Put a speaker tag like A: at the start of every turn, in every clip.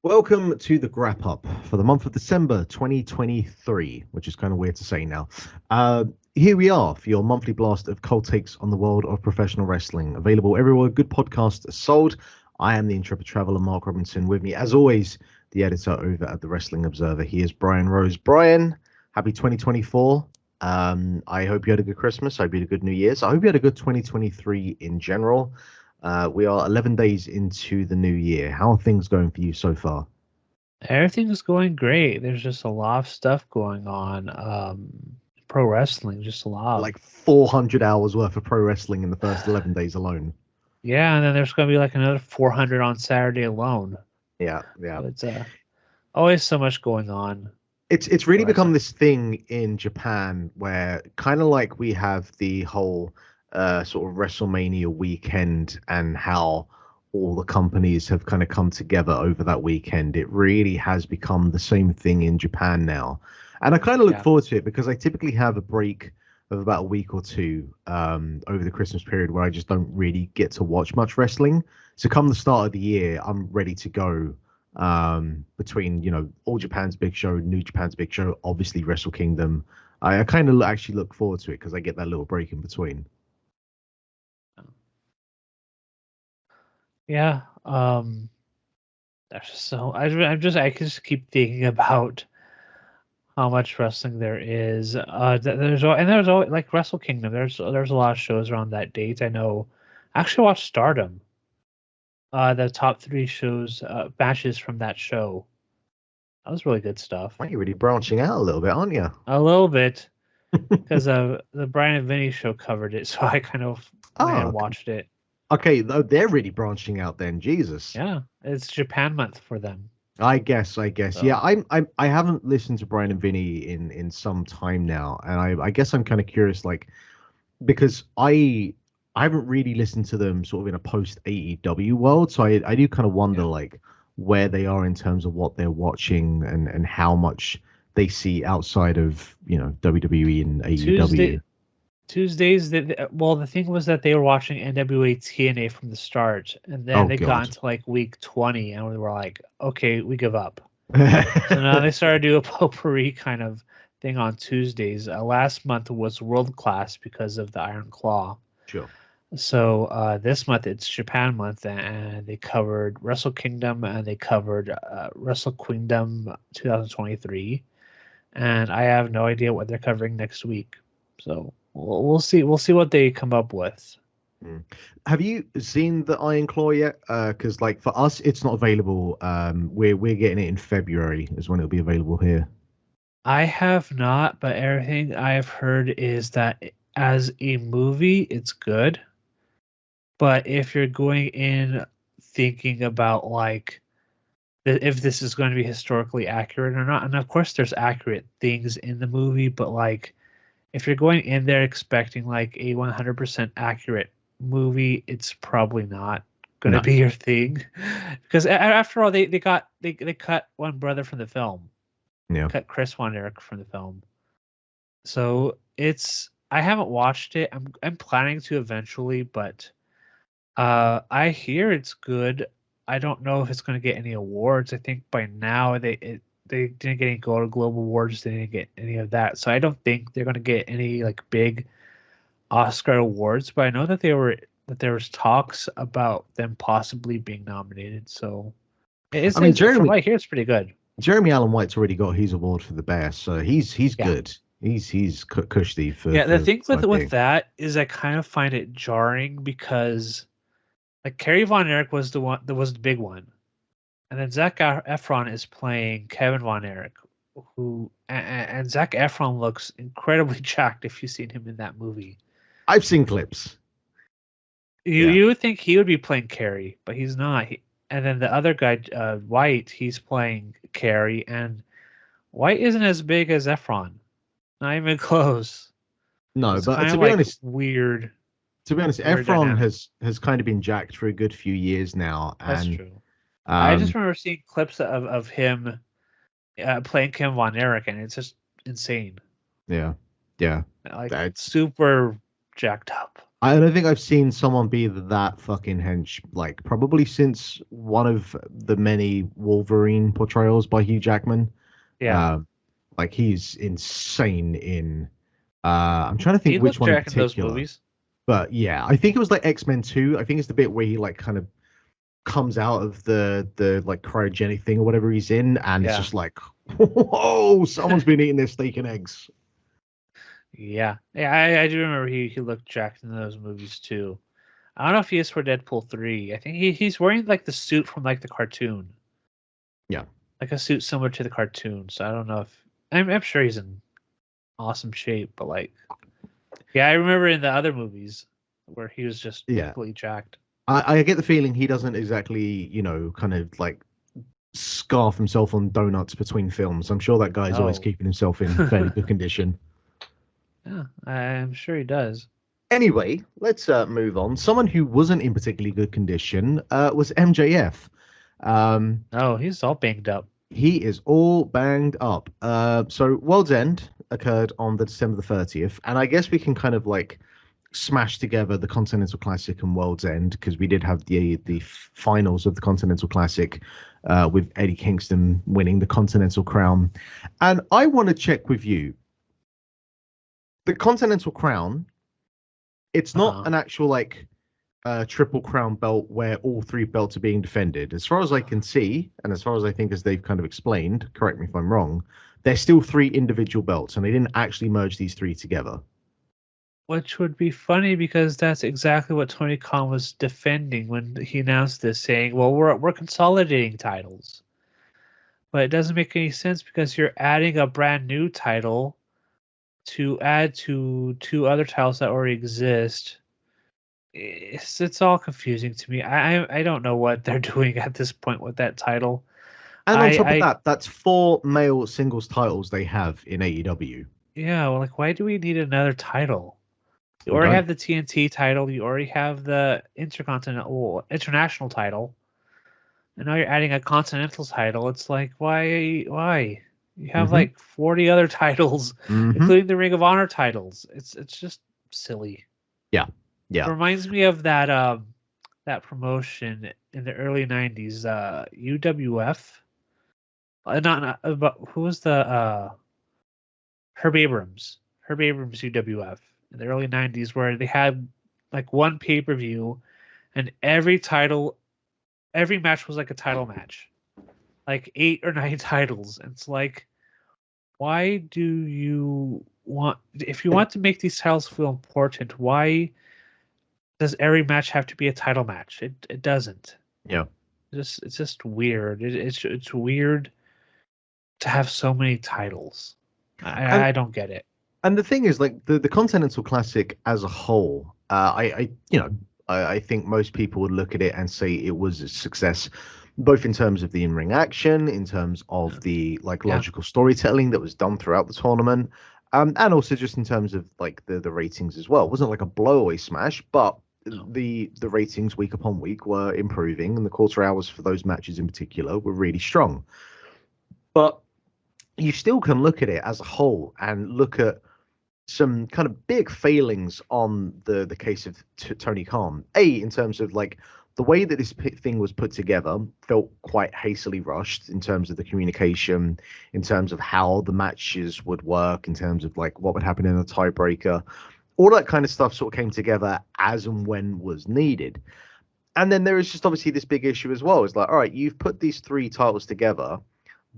A: Welcome to the Grap Up for the month of December 2023, which is kind of weird to say now. Here we are for your monthly blast of cold takes on the world of professional wrestling. Available everywhere good podcasts are sold. I am the intrepid traveler, Mark Robinson. With me, as always, the editor over at the Wrestling Observer. He is Brian Rose. Brian, happy 2024. I hope you had a good Christmas. I hope you had a good New Year's. I hope you had a good 2023 in general. We are 11 days into the new year. How are things going for you so far?
B: Everything's going great. There's just a lot of stuff going on. Pro wrestling, just a lot.
A: Like 400 hours worth of pro wrestling in the first 11 days alone.
B: Yeah, and then there's going to be like another 400 on Saturday alone.
A: Yeah, yeah.
B: So it's always so much going on.
A: It's
B: Pro
A: really become
B: wrestling.
A: this thing in Japan where kind of like we have the whole sort of WrestleMania weekend and how all the companies have kind of come together over that weekend. It really has become the same thing in Japan now. And I kind of look
B: Yeah,
A: forward to it because I typically have a break of about a week or two over the Christmas period where I just don't really get to watch much wrestling. So come the start of the year, I'm ready to go between All Japan's big show, New Japan's big show, obviously Wrestle Kingdom. I kind of actually look forward to it because I get that little break in between.
B: yeah. There's so I just keep thinking about how much wrestling there is. There's always like Wrestle Kingdom. There's a lot of shows around that date. I know. I actually watched Stardom. The top three shows matches from that show. That was really good stuff.
A: Well, you're really branching out a little bit, aren't you?
B: A little bit because the Brian and Vinny show covered it, so I kind of went ahead
A: Oh,
B: and watched it.
A: okay. Though they're really branching out then. Jesus.
B: Yeah, it's Japan month for them.
A: I guess. Yeah,
B: So
A: I haven't listened to Brian and Vinny in some time now, and I guess I'm kind of curious, like because I haven't really listened to them sort of in a post AEW world, so I do kind of wonder
B: yeah,
A: like where they are in terms of what they're watching and how much they see outside of WWE and
B: Tuesday
A: AEW.
B: Tuesdays. Well, the thing was that they were watching NWA TNA from the start, and then
A: Oh
B: they got
A: God.
B: into like week 20, and we were like, okay, we give up. So now they started to do a potpourri kind of thing on Tuesdays. Last month was World Class because of the Iron Claw.
A: Sure.
B: So this month it's Japan month, and they covered Wrestle Kingdom and they covered Wrestle Kingdom 2023, and I have no idea what they're covering next week. So we'll see. We'll see what they come up with.
A: Mm. Have you seen the Iron Claw yet? Because like for us, it's not available. We're getting it in February is when it'll be available here.
B: I have not, but everything I have heard is that as a movie, it's good. But if you're going in thinking about like if this is going to be historically accurate or not, and of course there's accurate things in the movie, but like if you're going in there expecting like a 100% accurate movie, it's probably not going to
A: No.
B: be your thing, because after all, they cut one brother from the film,
A: Yeah.
B: cut Chris Von Erich from the film, so it's I haven't watched it. I'm planning to eventually, but I hear it's good. I don't know if it's going to get any awards. I think by now they didn't get any Global Awards. They didn't get any of that. So I don't think they're going to get any like big Oscar awards. But I know that there was talks about them possibly being nominated. So
A: I mean,
B: from
A: Jeremy
B: what I hear, it's pretty good.
A: Jeremy Allen White's already got his award for the best, so he's
B: Yeah,
A: good. He's cushy for
B: yeah. The
A: the
B: thing
A: time
B: with
A: being.
B: that is I kind of find it jarring because like Kerry Von Erich was the one that was the big one. And then Efron is playing Kevin Von Erich, who and Zac Efron looks incredibly jacked if you've seen him in that movie.
A: I've seen clips.
B: You
A: Yeah.
B: you would think he would be playing Carrie, but he's not. And then the other guy, White, he's playing Carrie, and White isn't as big as Efron, not even close. So
A: No,
B: it's
A: but
B: kind of like weird,
A: to be honest,
B: weird
A: Efron
B: dynamic.
A: has kind of been jacked for a good few years now,
B: That's
A: and
B: true. I just
A: um,
B: remember seeing clips of him playing Kim Von Erich, and it's just insane.
A: yeah, yeah.
B: Like
A: That-
B: super jacked up.
A: I don't think I've seen someone be that fucking hench, like probably since one of the many Wolverine portrayals by Hugh Jackman.
B: Yeah,
A: Um, like he's insane in. I'm trying to think
B: he
A: which
B: looked
A: one in
B: Jack in those
A: particular,
B: movies.
A: but yeah, I think it was like X-Men 2. I think it's the bit where he like kind of comes out of the like cryogenic thing or whatever he's in, and it's
B: Yeah,
A: just like, whoa, someone's been eating their steak and eggs.
B: yeah. I do remember he looked jacked in those movies too. I don't know if he is for Deadpool 3. I think he's wearing like the suit from like the cartoon,
A: Yeah.
B: like a suit similar to the cartoon. So I don't know if I'm sure he's in awesome shape, but like, yeah, I remember in the other movies where he was just
A: Yeah.
B: completely jacked.
A: I get the feeling he doesn't exactly, kind of like scarf himself on donuts between films. I'm sure that guy's always
B: No,
A: keeping himself in fairly good condition.
B: yeah, I'm sure he does.
A: Anyway, let's move on. Someone who wasn't in particularly good condition was MJF. Um,
B: No, he's all banged up.
A: he is all banged up. So World's End occurred on the December the 30th, and I guess we can kind of like smash together the Continental Classic and World's End because we did have the finals of the Continental Classic with Eddie Kingston winning the Continental Crown. And I want to check with you. The Continental Crown, it's not
B: Uh-huh.
A: an actual like triple crown belt where all three belts are being defended. As far as I can see, and as far as I think as they've kind of explained, correct me if I'm wrong, they're still three individual belts and they didn't actually merge these three together.
B: Which would be funny because that's exactly what Tony Khan was defending when he announced this, saying, "Well, we're consolidating titles." But it doesn't make any sense because you're adding a brand new title to add to two other titles that already exist. It's all confusing to me. I don't know what they're doing at this point with that title.
A: And on top of
B: I
A: that, that's four male singles titles they have in AEW.
B: yeah, well, like why do we need another title? You
A: We
B: already
A: don't.
B: have the TNT title. You already have the Intercontinental International title, and now you're adding a Continental title. It's like why? You have
A: Hmm.
B: like 40 other titles,
A: Hmm.
B: including the Ring of Honor titles. It's just silly.
A: Yeah.
B: It
A: Yeah.
B: reminds me of that promotion in the early 90s, UWF. Not but who was the Herb Abrams. Herb Abrams UWF in the early 90s where they had like one pay-per-view and every match was like a title match. Like 8 or 9 titles. And it's like why do you want if you want to make these titles feel important, why does every match have to be a title match? It doesn't.
A: Yeah.
B: It's just weird. It's weird to have so many titles.
A: And
B: I don't get it.
A: and the thing is, like the Continental Classic as a whole, I think most people would look at it and say it was a success, both in terms of the in-ring action, in terms of the like
B: Yeah.
A: logical storytelling that was done throughout the tournament, and also just in terms of like the ratings as well. It wasn't like a blowaway smash, but
B: No.
A: the ratings week upon week were improving, and the quarter hours for those matches in particular were really strong. But you still can look at it as a whole and look at some kind of big failings on the case of Tony Khan. In terms of like the way that this thing was put together felt quite hastily rushed in terms of the communication, in terms of how the matches would work, in terms of like what would happen in a tiebreaker. All that kind of stuff sort of came together as and when was needed. And then there is just obviously this big issue as well. It's like, all right, you've put these three titles together,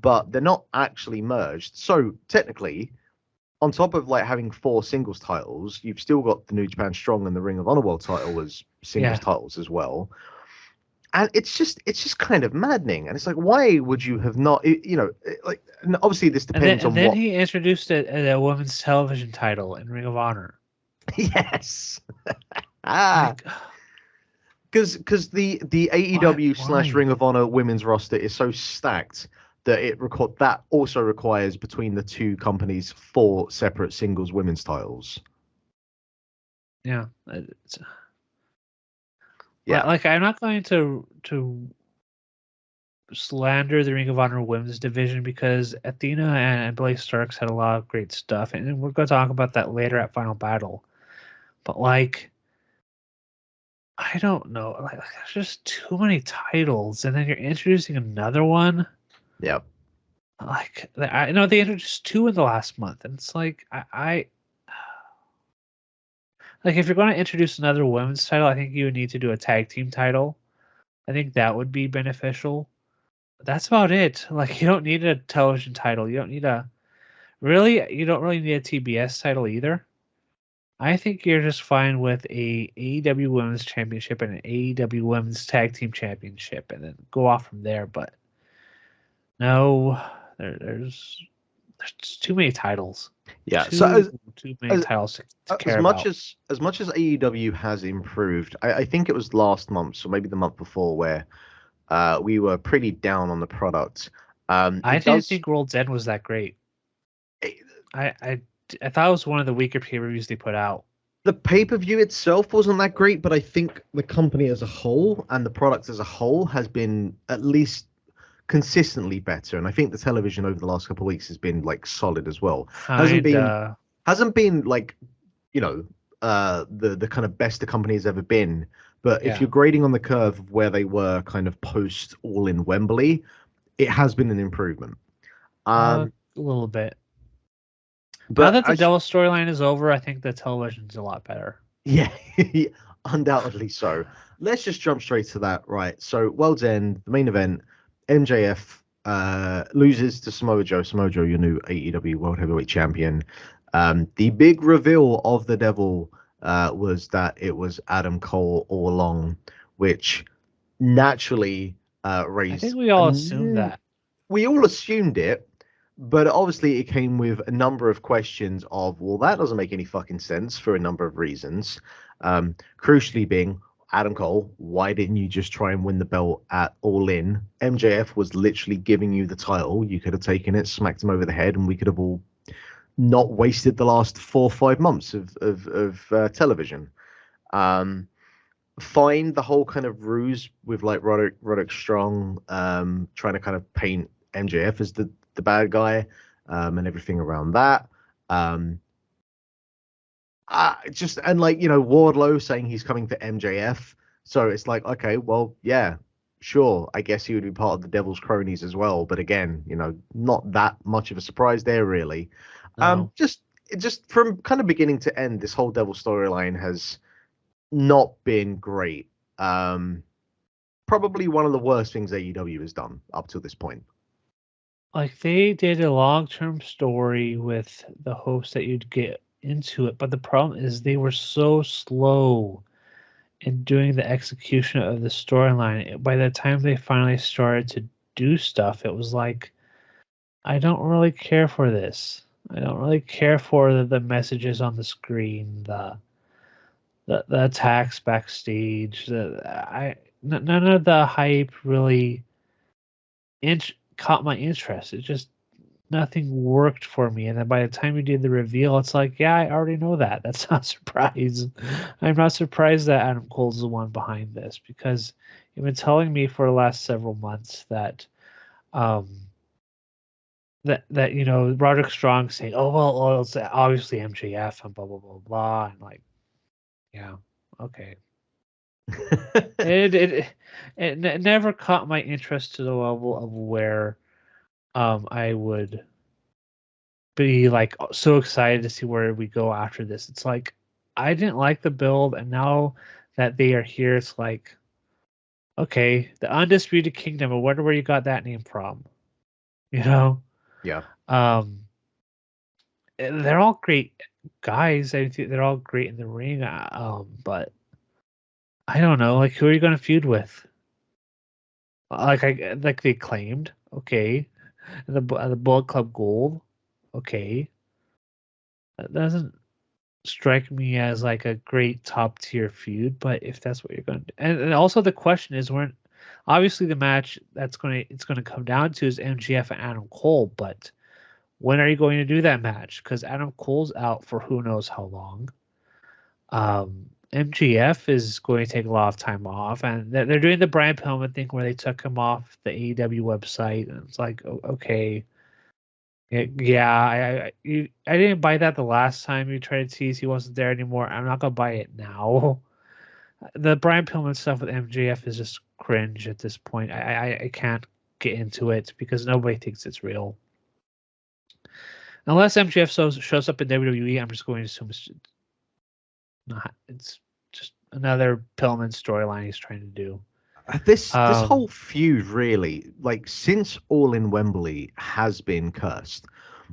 A: but they're not actually merged. So technically, on top of like having four singles titles, you've still got the New Japan Strong and the Ring of Honor World title as singles
B: Yeah.
A: titles as well. And it's just kind of maddening. And it's like, why would you have not? Like, and obviously this depends
B: And
A: on
B: then
A: what.
B: he introduced a women's television title in Ring of Honor.
A: Yes. Ah,
B: Like,
A: because the AEW slash
B: why?
A: Ring of Honor women's roster is so stacked that that also requires between the two companies four separate singles women's titles.
B: Yeah.
A: Yeah.
B: Like I'm not going to slander the Ring of Honor women's division because Athena and Blake Starks had a lot of great stuff, and we're going to talk about that later at Final Battle. But like I don't know. Like, there's just too many titles, and then you're introducing another one.
A: Yeah.
B: Like, I know they introduced 2 in the last month, and it's like I like if you're going to introduce another women's title, I think you would need to do a tag team title. I think that would be beneficial. But that's about it. Like, you don't need a television title. You don't need a really. You don't really need a TBS title either. I think you're just fine with a AEW Women's Championship and an AEW Women's Tag Team Championship, and then go off from there. But no, there's just too many titles.
A: Yeah. So
B: Too many
A: as
B: titles to
A: as
B: care
A: much
B: about.
A: as AEW has improved, I think it was last month, or maybe the month before, where we were pretty down on the product.
B: I
A: It
B: didn't
A: does.
B: think World's End was that great.
A: It,
B: I I, I thought it was one of the weaker pay reviews they put out.
A: the pay-per-view itself wasn't that great, but I think the company as a whole and the product as a whole has been at least consistently better. And I think the television over the last couple of weeks has been like solid as well. Hasn't been
B: Kinda.
A: hasn't been like, you know, the kind of best the company has ever been. But if
B: Yeah.
A: you're grading on the curve of where they were kind of post All in Wembley, it has been an improvement.
B: A
A: Um,
B: little bit. Now
A: but
B: that the Devil storyline is over, I think the television's a lot better.
A: yeah, undoubtedly so. Let's just jump straight to that. Right. So, World's End, the main event, MJF loses to Samoa Joe. Samoa Joe, your new AEW World Heavyweight Champion. The big reveal of the Devil was that it was Adam Cole all along, which naturally
B: I think
A: raised.
B: we all assumed that.
A: We all assumed it, but obviously it came with a number of questions of, well, that doesn't make any fucking sense for a number of reasons. Crucially being, Adam Cole, why didn't you just try and win the belt at All In? MJF was literally giving you the title. You could have taken it, smacked him over the head, and we could have all not wasted the last 4 or 5 months of television. Um, Find the whole kind of ruse with like Roderick Strong trying to kind of paint MJF as the bad guy, and everything around that. Um, just and like, Wardlow saying he's coming for MJF, so it's like, okay, well, yeah, sure, I guess he would be part of the Devil's cronies as well, but again, not that much of a surprise there really.
B: No.
A: Just from kind of beginning to end, this whole Devil storyline has not been great. Probably one of the worst things AEW has done up to this point.
B: Like, they did a long-term story with the hopes that you'd get into it, but the problem is they were so slow in doing the execution of the storyline. By the time they finally started to do stuff, it was like, I don't really care for this. I don't really care for the messages on the screen, the attacks backstage. None of the hype really caught my interest. It just nothing worked for me. And then by the time you did the reveal, it's like, yeah, I already know that. That's not a surprise. I'm not surprised that Adam Cole's the one behind this, because you've been telling me for the last several months that um Roderick Strong saying, "Oh well, it's obviously MJF and blah blah blah blah," and like, yeah, okay. It it it never caught my interest to the level of where I would be like so excited to see where we go after this. It's like, I didn't like the build, and now that they are here, it's like, okay, the Undisputed Kingdom. I wonder where you got that name from. You know,
A: Yeah.
B: um, they're all great guys. I think they're all great in the ring. But I don't know. Like, who are you going to feud with? Like they claimed, okay, the Bullet Club Gold, okay. That doesn't strike me as like a great top tier feud, but if that's what you're going to do. And also the question is, when obviously the match it's going to come down to is MGF and Adam Cole, but when are you going to do that match? Because Adam Cole's out for who knows how long. MGF is going to take a lot of time off, and they're doing the Brian Pillman thing where they took him off the AEW website, and it's like, okay, yeah, I didn't buy that the last time you tried to tease he wasn't there anymore. I'm not gonna buy it now. The Brian Pillman stuff with MJF is just cringe at this point. I can't get into it because nobody thinks it's real. Unless MJF shows up in WWE, I'm just going to assume it's not. It's just another Pillman storyline he's trying to do.
A: This whole feud really, like, since All in Wembley has been cursed.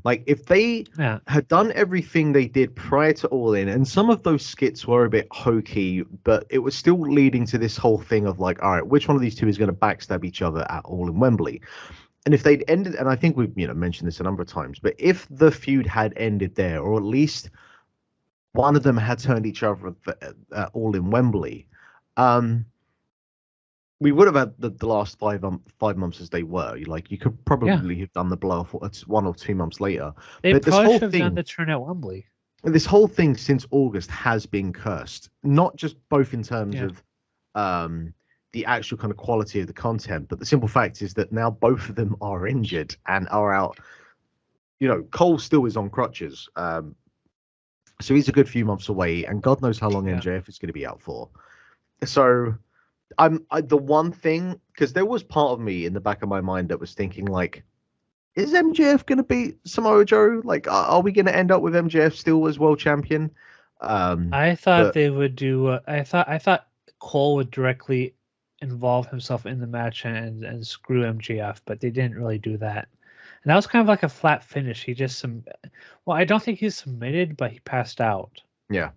A: Like, if they had done everything they did prior to All In, and some of those skits were a bit hokey, but it was still leading to this whole thing of like, all right, which one of these two is going to backstab each other at All in Wembley? And if they'd ended, and I think we've mentioned this a number of times, but if the feud had ended there, or at least one of them had turned each other at All in Wembley, we would have had the last 5 months as they were. Like, you could probably have done the blow off 1 or 2 months later.
B: They
A: but this
B: probably
A: whole
B: should have
A: thing,
B: done the turn at Wembley.
A: This whole thing since August has been cursed. Not just both in terms of the actual kind of quality of the content, but the simple fact is that now both of them are injured and are out. Cole still is on crutches. So he's a good few months away, and God knows how long MJF is going to be out for. So the one thing, because there was part of me in the back of my mind that was thinking, like, is MJF going to beat Samoa Joe? Like, are we going to end up with MJF still as world champion?
B: I thought they would do. I thought Cole would directly involve himself in the match and screw MJF, but they didn't really do that. And that was kind of like a flat finish. He just well, I don't think he submitted, but he passed out.
A: Yeah.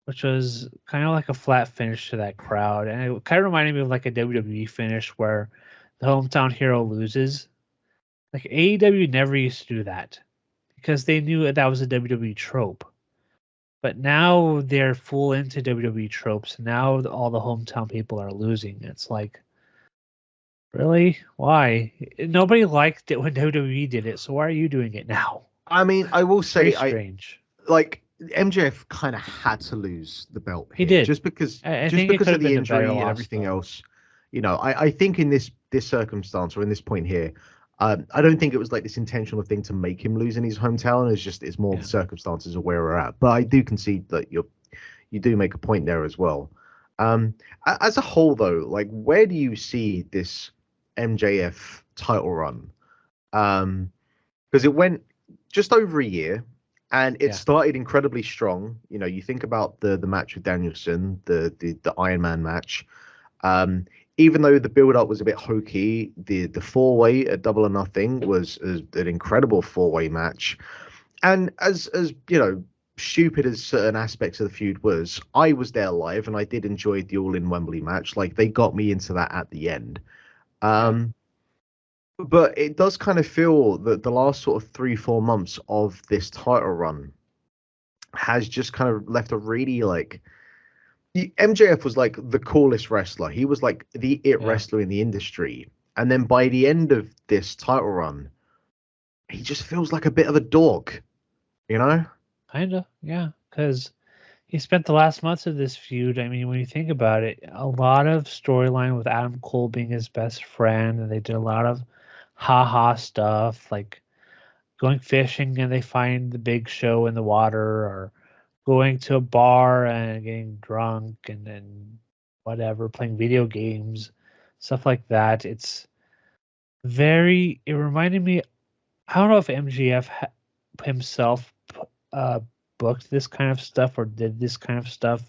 B: Which was kind of like a flat finish to that crowd. And it kind of reminded me of like a WWE finish where the hometown hero loses. Like AEW never used to do that because they knew that was a WWE trope. But now they're full into WWE tropes. Now all the hometown people are losing. It's like, really? Why? Nobody liked it when WWE did it, so why are you doing it now?
A: I mean, I will say,
B: very strange.
A: Like, MJF kind of had to lose the belt here.
B: He did.
A: Just because
B: I
A: just
B: think
A: because of the
B: been
A: injury and everything else. I think in this circumstance, or in this point here, I don't think it was like this intentional thing to make him lose in his hometown. It's more the circumstances of where we're at. But I do concede that you do make a point there as well. As a whole, though, like, where do you see this MJF title run? Because it went just over a year, and it started incredibly strong. You think about the match with Danielson, the Iron Man match. Even though the build-up was a bit hokey, the four-way at Double or Nothing was an incredible four-way match. And as stupid as certain aspects of the feud was, I was there live, and I did enjoy the All in Wembley match. Like, they got me into that at the end. But it does kind of feel that the last sort of 3-4 months of this title run has just kind of left a really, like, MJF was like the coolest wrestler. He was like the wrestler in the industry. And then by the end of this title run, he just feels like a bit of a dork,
B: Kinda, yeah. Because he spent the last months of this feud. I mean, when you think about it, a lot of storyline with Adam Cole being his best friend, and they did a lot of haha stuff, like going fishing and they find the Big Show in the water, or going to a bar and getting drunk and then whatever, playing video games, stuff like that. It reminded me, I don't know if MGF himself booked this kind of stuff or did this kind of stuff.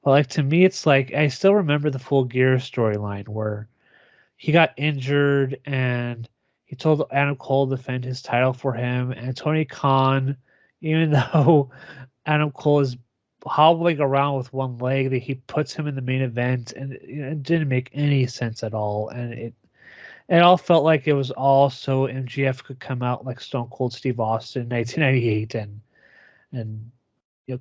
B: But like, to me, it's like, I still remember the Full Gear storyline where he got injured and he told Adam Cole to defend his title for him. And Tony Khan, even though Adam Cole is hobbling around with one leg, that he puts him in the main event, and it didn't make any sense at all. And it all felt like it was all so MGF could come out like Stone Cold Steve Austin in 1998 and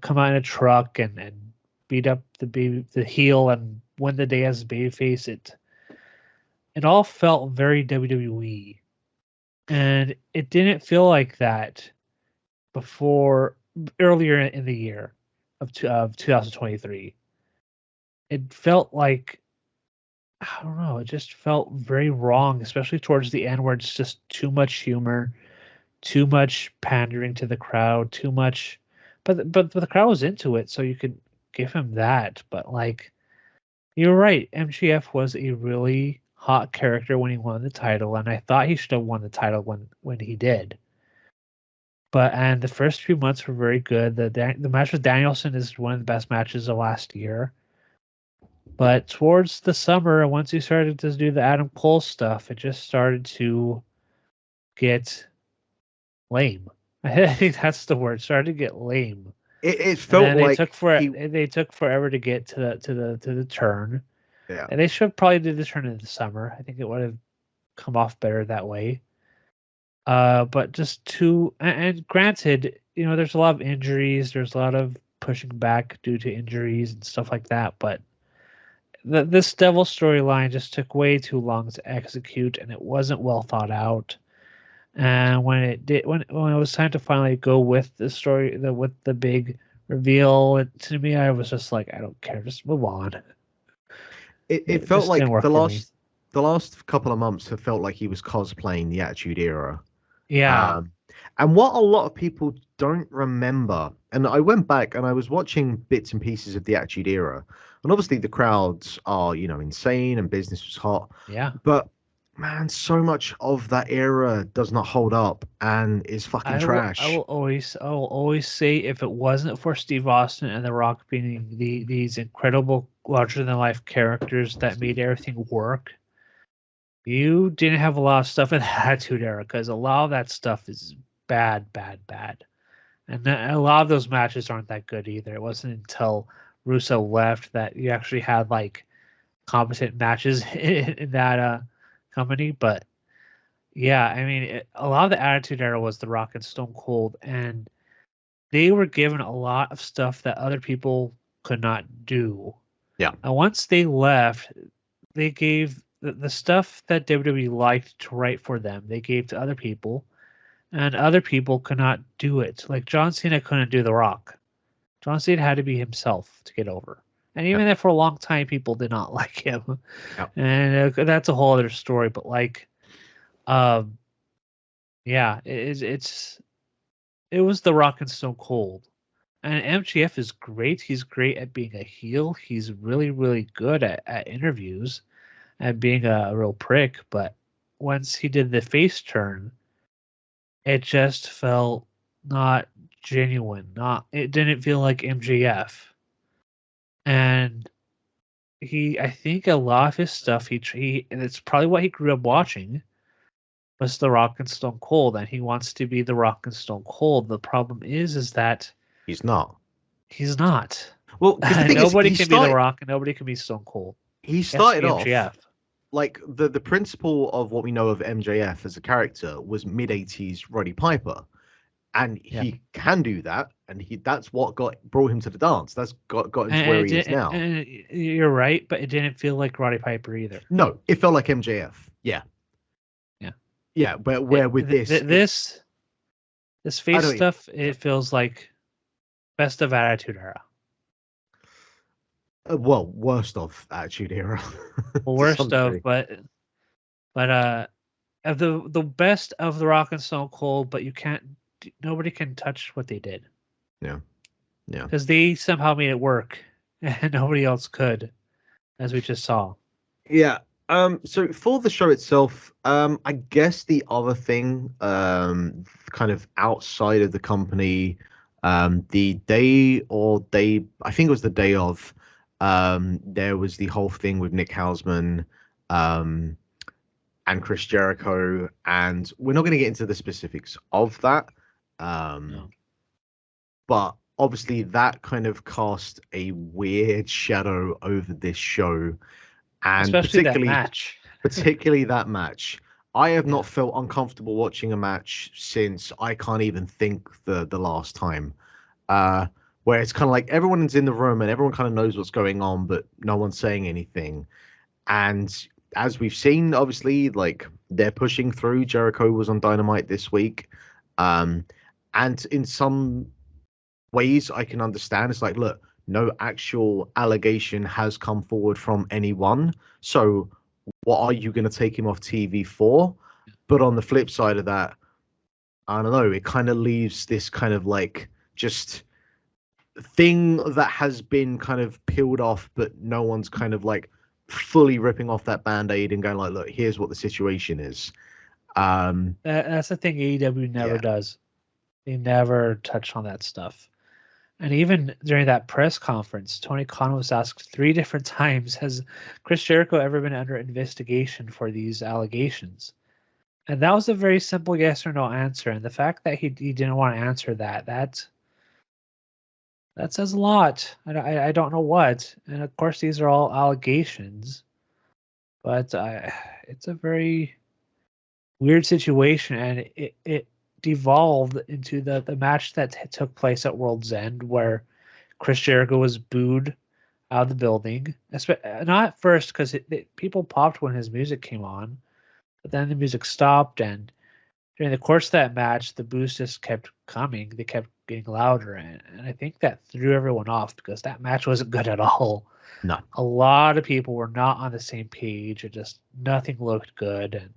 B: come out in a truck and beat up the heel and win the day as a babyface. It all felt very WWE, and it didn't feel like that earlier in the year of 2023. It felt like, I don't know, it just felt very wrong, especially towards the end where it's just too much humor, too much pandering to the crowd, too much. But the crowd was into it, so you could give him that. But like, You're right. MGF was a really hot character when he won the title, and I thought he should have won the title when he did. And the first few months were very good. The match with Danielson is one of the best matches of last year. But towards the summer, once he started to do the Adam Cole stuff, it just started to get lame. I think that's the word. Started to get lame.
A: It
B: And
A: felt
B: then
A: like
B: they took forever to get to the turn.
A: yeah.
B: And they should probably do the turn in the summer. I think it would have come off better that way. But just and granted, there's a lot of injuries. There's a lot of pushing back due to injuries and stuff like that. But this Devil storyline just took way too long to execute, and it wasn't well thought out. And when it was time to finally go with the story, with the big reveal, to me, I was just like, I don't care, just move on.
A: It
B: It
A: felt
B: just didn't
A: like
B: work for me.
A: the last couple of months have felt like he was cosplaying the Attitude Era.
B: Yeah,
A: And what a lot of people don't remember, and I went back and I was watching bits and pieces of the Attitude Era, and obviously the crowds are, insane and business was hot,
B: yeah.
A: but man, so much of that era does not hold up and is fucking trash.
B: I will always say if it wasn't for Steve Austin and The Rock being these incredible larger than life characters that made everything work, you didn't have a lot of stuff in the Attitude Era because a lot of that stuff is bad, bad, bad. And a lot of those matches aren't that good either. It wasn't until Russo left that you actually had like competent matches in that company. But yeah, I mean, a lot of the Attitude Era was The Rock and Stone Cold, and they were given a lot of stuff that other people could not do.
A: Yeah.
B: And once they left, they gave the stuff that WWE liked to write for them, they gave to other people, and other people could not do it. Like John Cena couldn't do The Rock. John Cena had to be himself to get over. And
A: Yeah.
B: even if for a long time people did not like him,
A: Yeah.
B: and that's a whole other story. But like, um, yeah, it was The Rock and Stone Cold. And MGF is great. He's great at being a heel. He's really, really good at interviews and being a real prick. But once he did the face turn, it just felt not genuine. It didn't feel like MGF. And I think a lot of his stuff, and it's probably what he grew up watching, was The Rock and Stone Cold, and he wants to be The Rock and Stone Cold. The problem is that
A: He's not.
B: he's not.
A: Well, because the thing is,
B: Nobody can be The Rock, and nobody can be Stone Cold.
A: he
B: He has to
A: started
B: be
A: off
B: MJF.
A: like the principle of what we know of MJF as a character was mid-80s Roddy Piper, and
B: Yeah,
A: he can do that, and that's what brought him to the dance. That's got him to where he is now.
B: and you're right, but it didn't feel like Roddy Piper either.
A: No, it felt like MJF. Yeah,
B: Yeah,
A: yeah, but where with this,
B: this
A: I
B: face
A: don't.
B: stuff, it feels like best of Attitude Era.
A: Well, worst of Attitude Era
B: Well,
A: to some
B: worst of,
A: degree.
B: but of the best of The Rock and Stone Cold, but nobody can touch what they did
A: Yeah, yeah,
B: because they somehow made it work, and nobody else could, as we just saw.
A: yeah. So for the show itself, I guess the other thing, kind of outside of the company, the day, I think it was the day of, there was the whole thing with Nick Hausman, um, and Chris Jericho, and we're not going to get into the specifics of that, um,
B: No.
A: but obviously that kind of cast a weird shadow over this show, and
B: Especially that match.
A: particularly that match. I have not
B: Yeah.
A: felt uncomfortable watching a match since I can't even think the last time. Uh, where it's kind of like everyone's in the room and everyone kind of knows what's going on, but no one's saying anything. And as we've seen, obviously, like they're pushing through. Jericho was on Dynamite this week. Um, and in some ways I can understand. It's like, look, no actual allegation has come forward from anyone. So what are you going to take him off TV for? But on the flip side of that, I don't know, it kind of leaves this kind of like just thing that has been kind of peeled off, but no one's kind of like fully ripping off that band-aid and going like, look, here's what the situation is.
B: That's the thing AEW never
A: Yeah.
B: does. They never touch on that stuff. And even during that press conference, Tony Khan was asked 3 different times, has Chris Jericho ever been under investigation for these allegations? And that was a very simple yes or no answer. And the fact that he didn't want to answer that says a lot. I don't know what. And of course, these are all allegations. But it's a very weird situation. And it devolved into the match that took place at World's End where Chris Jericho was booed out of the building. Not first because people popped when his music came on, but then the music stopped, and during the course of that match, the boos just kept coming. They kept getting louder, and I think that threw everyone off because that match wasn't good at all.
A: No.
B: A lot of people were not on the same page. It just nothing looked good, and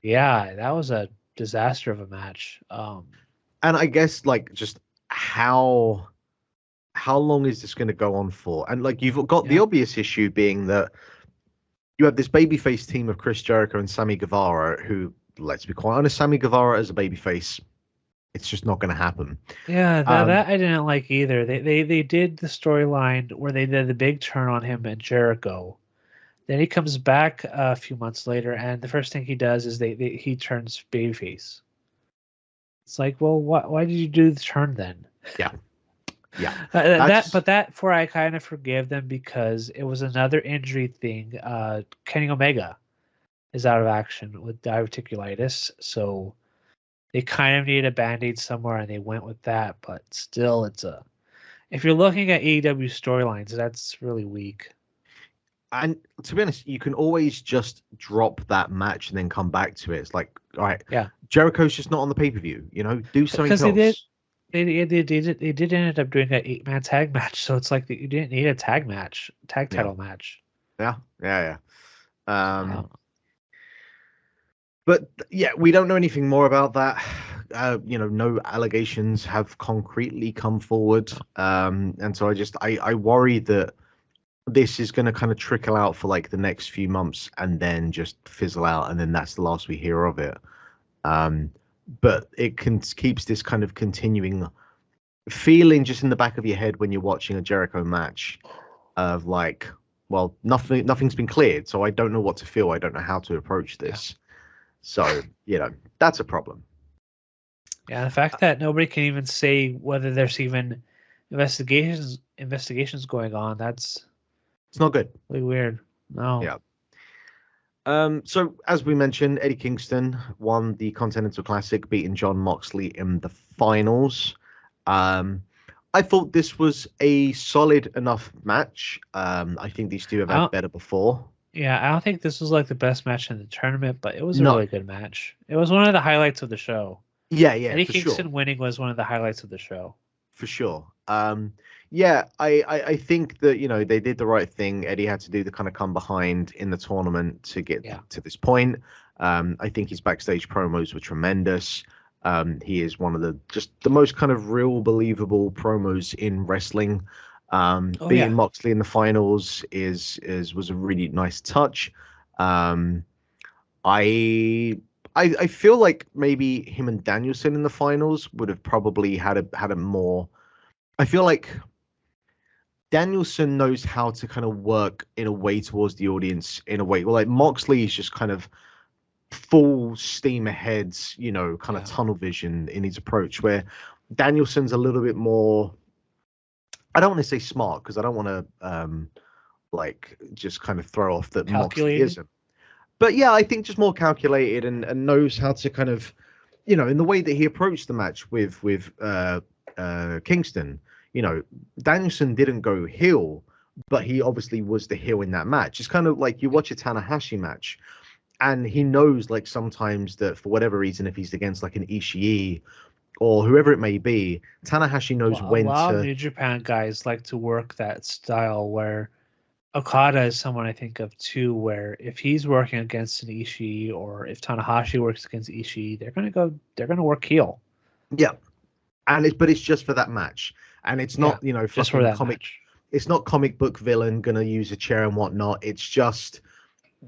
B: yeah, that was a disaster of a match.
A: And I guess like just how long is this going to go on for? And like you've got the
B: Yeah.
A: obvious issue being that you have this babyface team of Chris Jericho and Sammy Guevara, who, let's be quite honest, Sammy Guevara as a babyface, it's just not going to happen.
B: Yeah, that I didn't like either. They did the storyline where they did the big turn on him and Jericho. Then he comes back a few months later, and the first thing he does is he turns babyface. It's like, well, why did you do the turn then?
A: Yeah, yeah.
B: That for I kind of forgive them because it was another injury thing. Kenny Omega is out of action with diverticulitis, so they kind of needed a band-aid somewhere, and they went with that. But still, if you're looking at AEW storylines, that's really weak.
A: And to be honest, you can always just drop that match and then come back to it. It's like, all right,
B: Yeah,
A: Jericho's just not on the pay-per-view, do something
B: because
A: else.
B: they did end up doing an 8-man tag match, so it's like you didn't need a tag
A: Yeah,
B: title match.
A: yeah, yeah,
B: So,
A: yeah.
B: I don't know.
A: But yeah, we don't know anything more about that. No allegations have concretely come forward. And so I worry that this is going to kind of trickle out for like the next few months and then just fizzle out, and then that's the last we hear of it. But it keeps this kind of continuing feeling just in the back of your head when you're watching a Jericho match of like, well, nothing's been cleared, so I don't know what to feel. I don't know how to approach
B: Yeah.
A: this. So, that's a problem.
B: Yeah, the fact that nobody can even say whether there's even investigations going on, that's
A: It's not good.
B: really weird. No.
A: Yeah. So as we mentioned, Eddie Kingston won the Continental Classic, beating John Moxley in the finals. I thought this was a solid enough match. I think these two have
B: I
A: had
B: don't,
A: better before.
B: yeah, I don't think this was like the best match in the tournament, but it was a
A: No.
B: really good match. It was one of the highlights of the show.
A: Yeah,
B: Eddie
A: for sure.
B: Kingston winning was one of the highlights of the show.
A: For sure. Yeah, I think that they did the right thing. Eddie had to do the kind of come behind in the tournament to get
B: Yeah.
A: to this point. I think his backstage promos were tremendous. He is one of the most kind of real believable promos in wrestling.
B: Oh
A: Beating
B: yeah.
A: Moxley in the finals was a really nice touch. Um, I feel like maybe him and Danielson in the finals would have probably had a more. I feel like Danielson knows how to kind of work in a way towards the audience in a way. Well, like Moxley is just kind of full steam ahead, kind of
B: Yeah.
A: tunnel vision in his approach, where Danielson's a little bit more. I don't want to say smart because I don't want to like just kind of throw off that Moxley
B: Calculated.
A: isn't. But yeah, I think just more calculated and knows how to kind of, in the way that he approached the match with Kingston. Danielson didn't go heel, but he obviously was the heel in that match. It's kind of like you watch a Tanahashi match, and he knows like sometimes that for whatever reason, if he's against like an Ishii or whoever it may be, Tanahashi knows
B: A
A: when
B: lot of
A: to.
B: New Japan guys like to work that style where Okada is someone I think of too, where if he's working against an Ishii or if Tanahashi works against Ishii, they're gonna work heel.
A: Yeah, but it's just for that match. and it's not
B: just for
A: fucking
B: that
A: comic.
B: match.
A: It's not comic book villain gonna use a chair and whatnot. It's just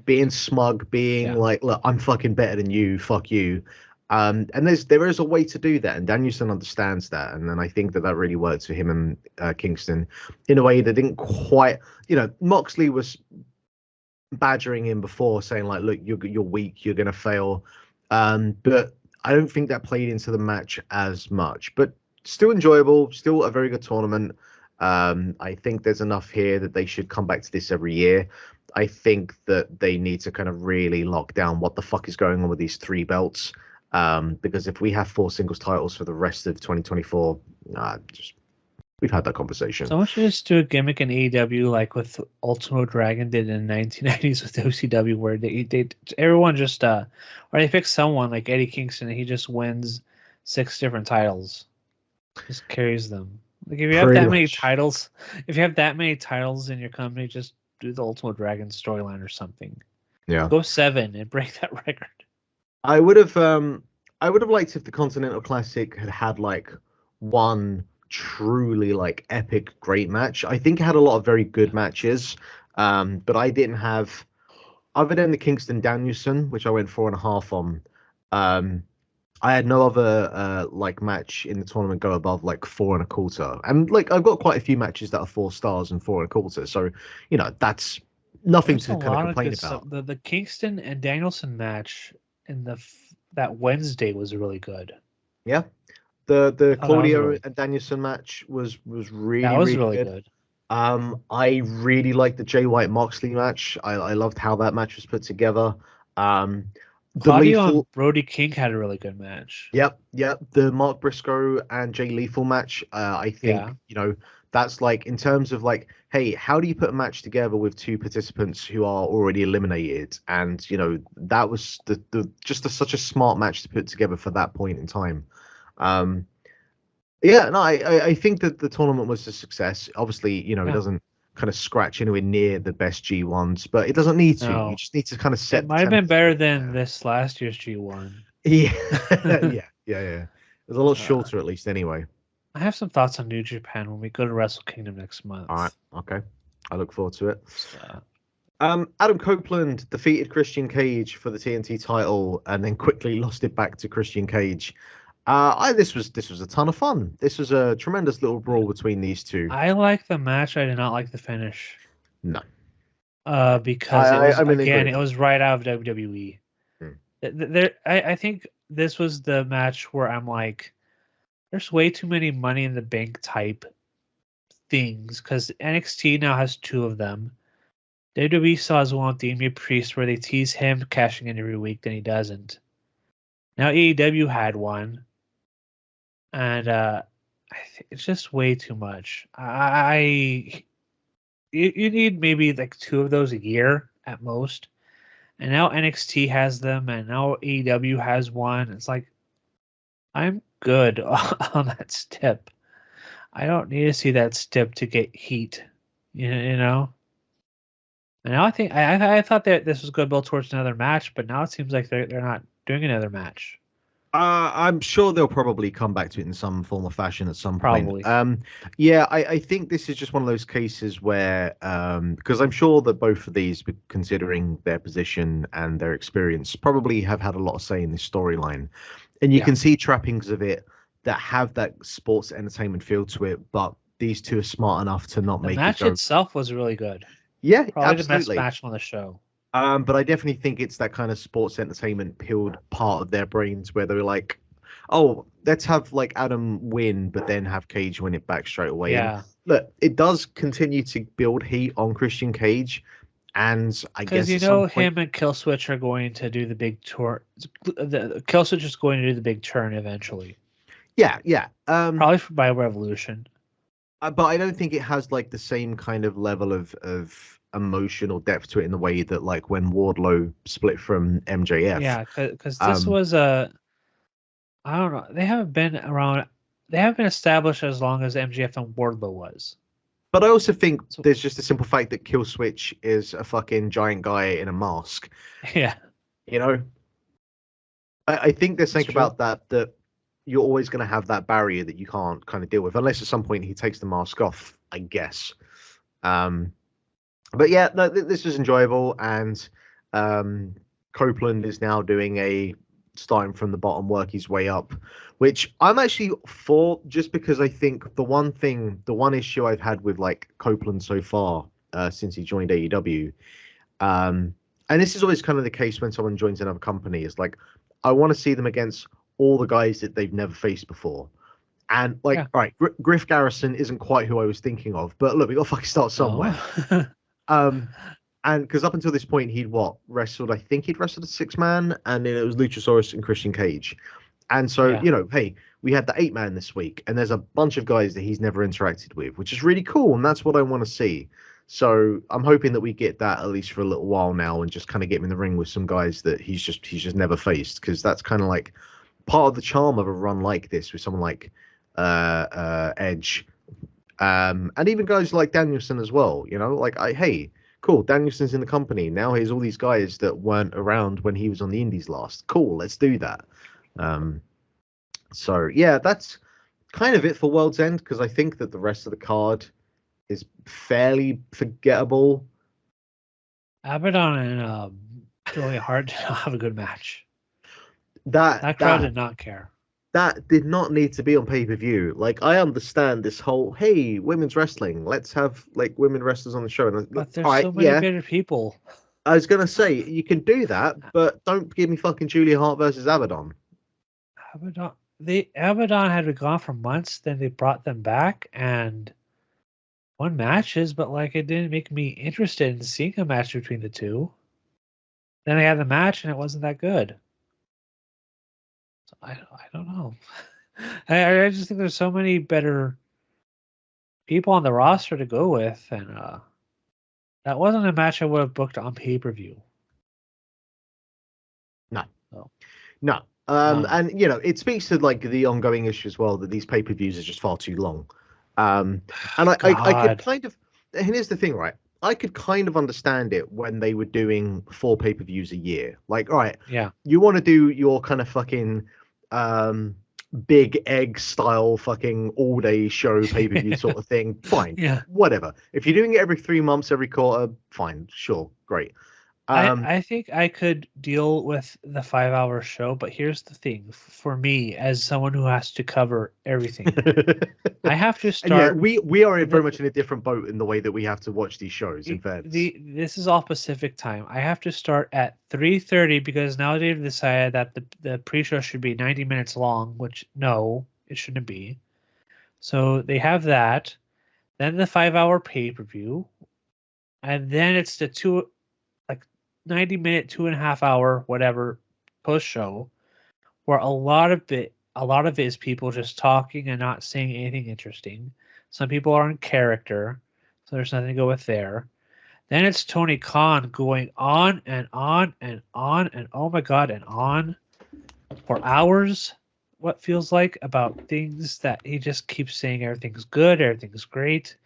A: being smug, being like, look, I'm fucking better than you, fuck you. And there is a way to do that, and Danielson understands that, and then I think that really worked for him and Kingston in a way that didn't quite. Moxley was badgering him before, saying like, look, you're weak, you're gonna fail, but I don't think that played into the match as much, but still enjoyable, still a very good tournament. I think there's enough here that they should come back to this every year. I think that they need to kind of really lock down what the fuck is going on with these 3 belts. Because if we have 4 singles titles for the rest of 2024, we've had that conversation.
B: Someone should just do a gimmick in AEW like with Ultimo Dragon did in the 1990s with OCW, where they everyone just or they pick someone like Eddie Kingston and he just wins 6 different titles, just carries them. Like if you have that many titles, if you have that many titles in your company, just do the Ultimo Dragon storyline or something.
A: Yeah,
B: go 7 and break that record.
A: I would have liked if the Continental Classic had like one truly like epic great match. I think it had a lot of very good matches, but I didn't have, other than the Kingston Danielson, which I went 4.5 on. I had no other like match in the tournament go above like 4.25, and like I've got quite a few matches that are 4 stars and 4.25, so that's nothing
B: There's
A: to
B: a
A: kind of
B: lot of
A: complain
B: good
A: about.
B: stuff. The Kingston and Danielson match in that Wednesday was really good.
A: Yeah, the
B: Oh, that was
A: Claudio
B: really
A: and Danielson match was
B: that
A: really
B: was
A: really
B: really
A: good.
B: good.
A: I really liked the Jay White Moxley match. I loved how that match was put together. The
B: Claudio
A: Lethal,
B: and Brody King had a really good match.
A: yep. The Mark Briscoe and Jay Lethal match. I think that's like, in terms of like, hey, how do you put a match together with 2 participants who are already eliminated? And that was such a smart match to put together for that point in time. Yeah, no, I think that the tournament was a success. Obviously, it doesn't kind of scratch anywhere near the best G1s, but it doesn't need to. You
B: No,
A: just need to kind of
B: it
A: set the
B: might have been
A: tempo
B: better
A: from
B: than
A: there.
B: this last year's G1.
A: Yeah, yeah. It was a lot
B: uh,
A: shorter, at least, anyway.
B: I have some thoughts on New Japan when we go to Wrestle Kingdom next
A: All right,
B: month.
A: okay. I look forward to it.
B: So,
A: Adam Copeland defeated Christian Cage for the TNT title and then quickly lost it back to Christian Cage. This was a ton of fun. This was a tremendous little brawl between these two.
B: I like the match. I did not like the finish.
A: No,
B: Because it was,
A: I'm in
B: again, it
A: agreement.
B: was right out of WWE.
A: Hmm.
B: I think this was the match where I'm like, there's way too many Money in the Bank type things because NXT now has 2 of them. WWE still has one with Damian Priest where they tease him cashing in every week, then he doesn't. Now AEW had one, and it's just way too much. You need maybe like 2 of those a year at most. And now NXT has them, and now AEW has one. It's like, I'm good on that step. I don't need to see that step to get heat, you know. And now I think I thought that this was going to build towards another match, but now it seems like they're not doing another match.
A: I'm sure they'll probably come back to it in some form or fashion at some point.
B: Probably.
A: Yeah, I think this is just one of those cases where, because I'm sure that both of these, considering their position and their experience, probably have had a lot of say in this storyline. And you
B: Yeah.
A: can see trappings of it that have that sports entertainment feel to it, but these two are smart enough to not
B: The
A: make it
B: match
A: go.
B: itself was really good.
A: Yeah,
B: Probably the best
A: absolutely.
B: match on the show.
A: But I definitely think it's that kind of sports entertainment peeled part of their brains where they're like, oh, let's have like Adam win, but then have Cage win it back straight away. And
B: Yeah.
A: look, it does continue to build heat on Christian Cage. And I
B: Because
A: guess at some point,
B: him and Killswitch are going to do the big tour. The Killswitch is going to do the big turn eventually.
A: yeah.
B: Probably by Revolution.
A: But I don't think it has like the same kind of level of emotional depth to it in the way that like when Wardlow split from MJF.
B: Yeah, because this
A: Um,
B: was I don't know. They haven't been around. They haven't been established as long as MGF and Wardlow was.
A: But I also think
B: So
A: there's just a simple fact that Killswitch is a fucking giant guy in a mask.
B: yeah,
A: You know, I think there's
B: that's
A: something
B: true.
A: about that you're always going to have that barrier that you can't kind of deal with, unless at some point he takes the mask off, I guess. But yeah, no, this is enjoyable, and Copeland is now doing a starting from the bottom, work his way up, which I'm actually for, just because I think the one issue I've had with like Copeland so far since he joined AEW, and this is always kind of the case when someone joins another company, is like I want to see them against all the guys that they've never faced before. And like,
B: Yeah.
A: all right, Griff Garrison isn't quite who I was thinking of, but look, we got to fucking start somewhere.
B: No.
A: Um, and because up until this point, he'd wrestled? I think he'd wrestled a 6-man, and then it was Luchasaurus and Christian Cage. And so,
B: Yeah.
A: hey, we had the 8-man this week, and there's a bunch of guys that he's never interacted with, which is really cool, and that's what I want to see. So I'm hoping that we get that at least for a little while now, and just kind of get him in the ring with some guys that he's just never faced, because that's kind of like part of the charm of a run like this with someone like Edge, and even guys like Danielson as well. Like hey, cool, Danielson's in the company now. Here's all these guys that weren't around when he was on the Indies last. Cool, let's do that. So yeah, that's kind of it for World's End, because I think that the rest of the card is fairly forgettable.
B: Abaddon and Joey Hart did not have a good match.
A: That
B: That crowd
A: that
B: did not care.
A: that did not need to be on pay-per-view. Like, I understand this whole, hey, women's wrestling, let's have like women wrestlers on the show. And
B: But
A: all
B: there's
A: right,
B: so many
A: yeah,
B: better people.
A: I was gonna say you can do that, but don't give me fucking Julia Hart versus Abaddon.
B: Abaddon had been gone for months. Then they brought them back and won matches, but like it didn't make me interested in seeing a match between the two. Then they had the match and it wasn't that good. So I don't know. I just think there's so many better people on the roster to go with, and that wasn't a match I would have booked on pay-per-view.
A: No,
B: So,
A: no. And it speaks to like the ongoing issue as well, that these pay-per-views are just far too long. And I could
B: God.
A: kind of, and here's the thing, right? I could kind of understand it when they were doing 4 pay-per-views a year. Like, all right,
B: Yeah.
A: you want to do your kind of fucking um big egg style fucking all day show pay-per-view sort of thing, fine,
B: Yeah.
A: whatever. If you're doing it every 3 months, every quarter, fine, sure, great. um
B: I think I could deal with the 5-hour show, but here's the thing for me, as someone who has to cover everything, I have to
A: and yeah,
B: start
A: we are very
B: the
A: much in a different boat in the way that we have to watch these shows, in fairness.
B: this is all Pacific time. I have to start at 3:30 because now they've decided that the pre-show should be 90 minutes long, which no, it shouldn't be. So they have that, then the 5-hour pay-per-view, and then it's the 90-minute, 2.5 hour, whatever, post show, where a lot of it is people just talking and not saying anything interesting. Some people are in character, so there's nothing to go with there. Then it's Tony Khan going on and on and on and oh my god and on for hours. What feels like about things that he just keeps saying everything's good, everything's great.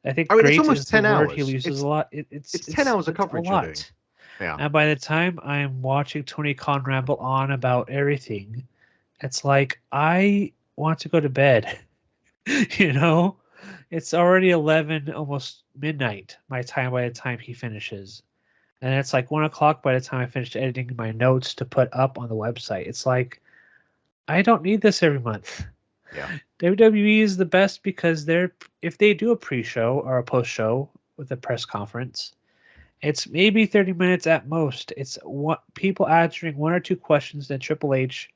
B: I think
A: I mean, it's
B: great
A: almost
B: is the
A: 10
B: word he
A: hours.
B: uses a lot.
A: It's 10 hours of
B: It's a
A: coverage you're doing.
B: lot.
A: Yeah.
B: And by the time I'm watching Tony Khan ramble on about everything, it's like I want to go to bed. you know, it's already 11, almost midnight my time by the time he finishes, and it's like 1 o'clock by the time I finished editing my notes to put up on the website. It's like I don't need this every month.
A: Yeah.
B: WWE is the best because if they do a pre-show or a post-show with a press conference, it's maybe 30 minutes at most. It's what people answering 1 or 2 questions, then Triple H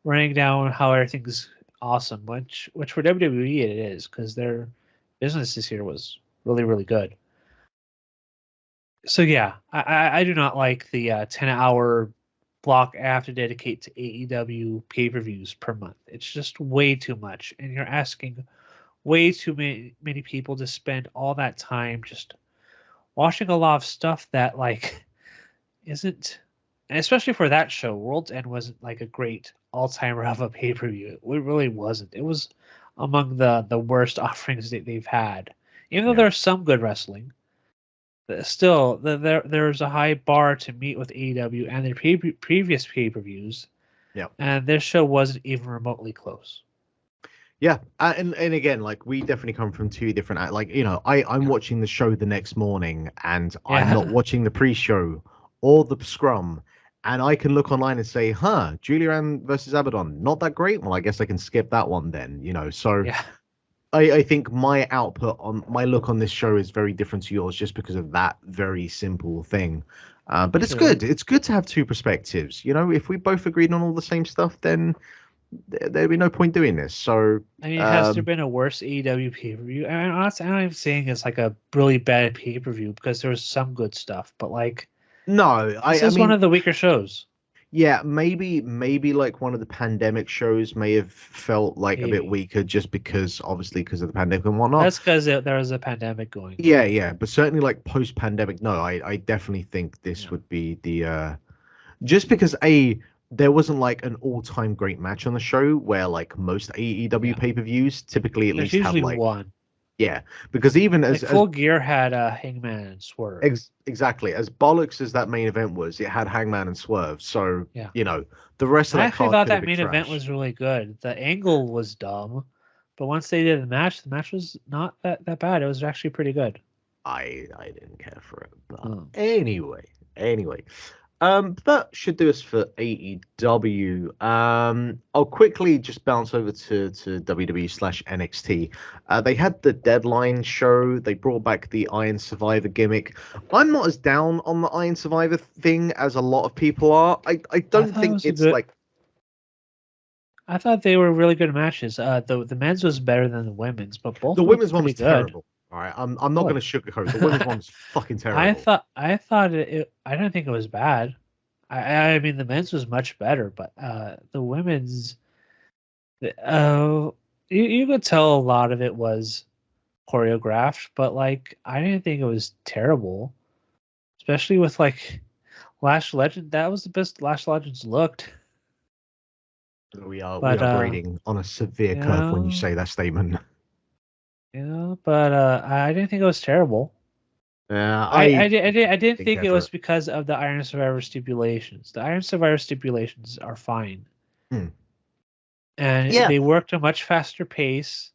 B: running down how everything's awesome, which for WWE it is because their business this year was really really good. So yeah, I do not like the 10-hour block I have to dedicate to AEW pay-per-views per month. It's just way too much, and you're asking way too many people to spend all that time just watching a lot of stuff that like isn't, and especially for that show. World's End wasn't like a great all-timer of a pay-per-view. It really wasn't. It was among the worst offerings that they've had. Even though
A: Yeah.
B: there's some good wrestling, still there's a high bar to meet with AEW and their previous pay-per-views.
A: Yeah.
B: And this show wasn't even remotely close.
A: Yeah, and again, like we definitely come from two different like I'm
B: Yeah.
A: watching the show the next morning, and I'm not
B: Yeah.
A: watching the pre-show or the scrum, and I can look online and say, "Huh, Julian versus Abaddon, not that great." Well, I guess I can skip that one then, So
B: Yeah.
A: I think my output on my look on this show is very different to yours just because of that very simple thing. But it's
B: True.
A: good. It's good to have two perspectives. If we both agreed on all the same stuff, then there'd be no point doing this. So.
B: I mean, has there
A: Um,
B: been a worse AEW pay per view? I mean, honestly, I'm not even saying it's like a really bad pay per view because there was some good stuff, but like
A: No,
B: this
A: I
B: is one
A: mean,
B: of the weaker shows.
A: yeah, maybe like one of the pandemic shows may have felt like a bit
B: Maybe
A: weaker just because of the pandemic and whatnot.
B: that's because there was a pandemic going on.
A: Yeah, but certainly like post-pandemic, no, I definitely think this
B: Yeah.
A: would be the just because there wasn't like an all-time great match on the show where like most AEW
B: Yeah.
A: pay-per-views typically at
B: There's
A: least have
B: usually
A: like
B: one.
A: yeah, because even
B: Like
A: as
B: Full Gear had Hangman and Swerve.
A: exactly as bollocks as that main event was, it had Hangman and Swerve, so
B: Yeah.
A: the rest of
B: I
A: that
B: actually
A: card
B: thought
A: could have
B: that
A: been
B: main event
A: trash.
B: was really good. The angle was dumb, but once they did the match was not that bad. It was actually pretty good.
A: I didn't care for it, but
B: Hmm.
A: anyway, that should do us for AEW. I'll quickly just bounce over to WWE/NXT. They had the Deadline show. They brought back the Iron Survivor gimmick. I'm not as down on the Iron Survivor thing as a lot of people are. I
B: I
A: don't
B: thought it
A: think
B: was a
A: it's
B: good.
A: like
B: I thought they were really good matches. The men's was better than the women's, but
A: the
B: both looked
A: women's one
B: pretty
A: was
B: good.
A: terrible. All right, I'm not going
B: Really.
A: to sugarcoat. The women's one was fucking
B: I
A: terrible.
B: thought I thought I don't think it was bad. I mean the men's was much better, but the women's uh you could tell a lot of it was choreographed, but like I didn't think it was terrible, especially with like Lash Legend. That was the best Lash Legends looked.
A: We
B: But
A: are grading on a severe curve when you
B: yeah,
A: say that statement.
B: yeah, but I didn't think it was terrible.
A: I
B: I didn't
A: didn't
B: think
A: care
B: it
A: for it.
B: was because of the Iron Survivor stipulations. The Iron Survivor stipulations are fine,
A: Hmm.
B: and
A: Yeah,
B: they worked a much faster pace,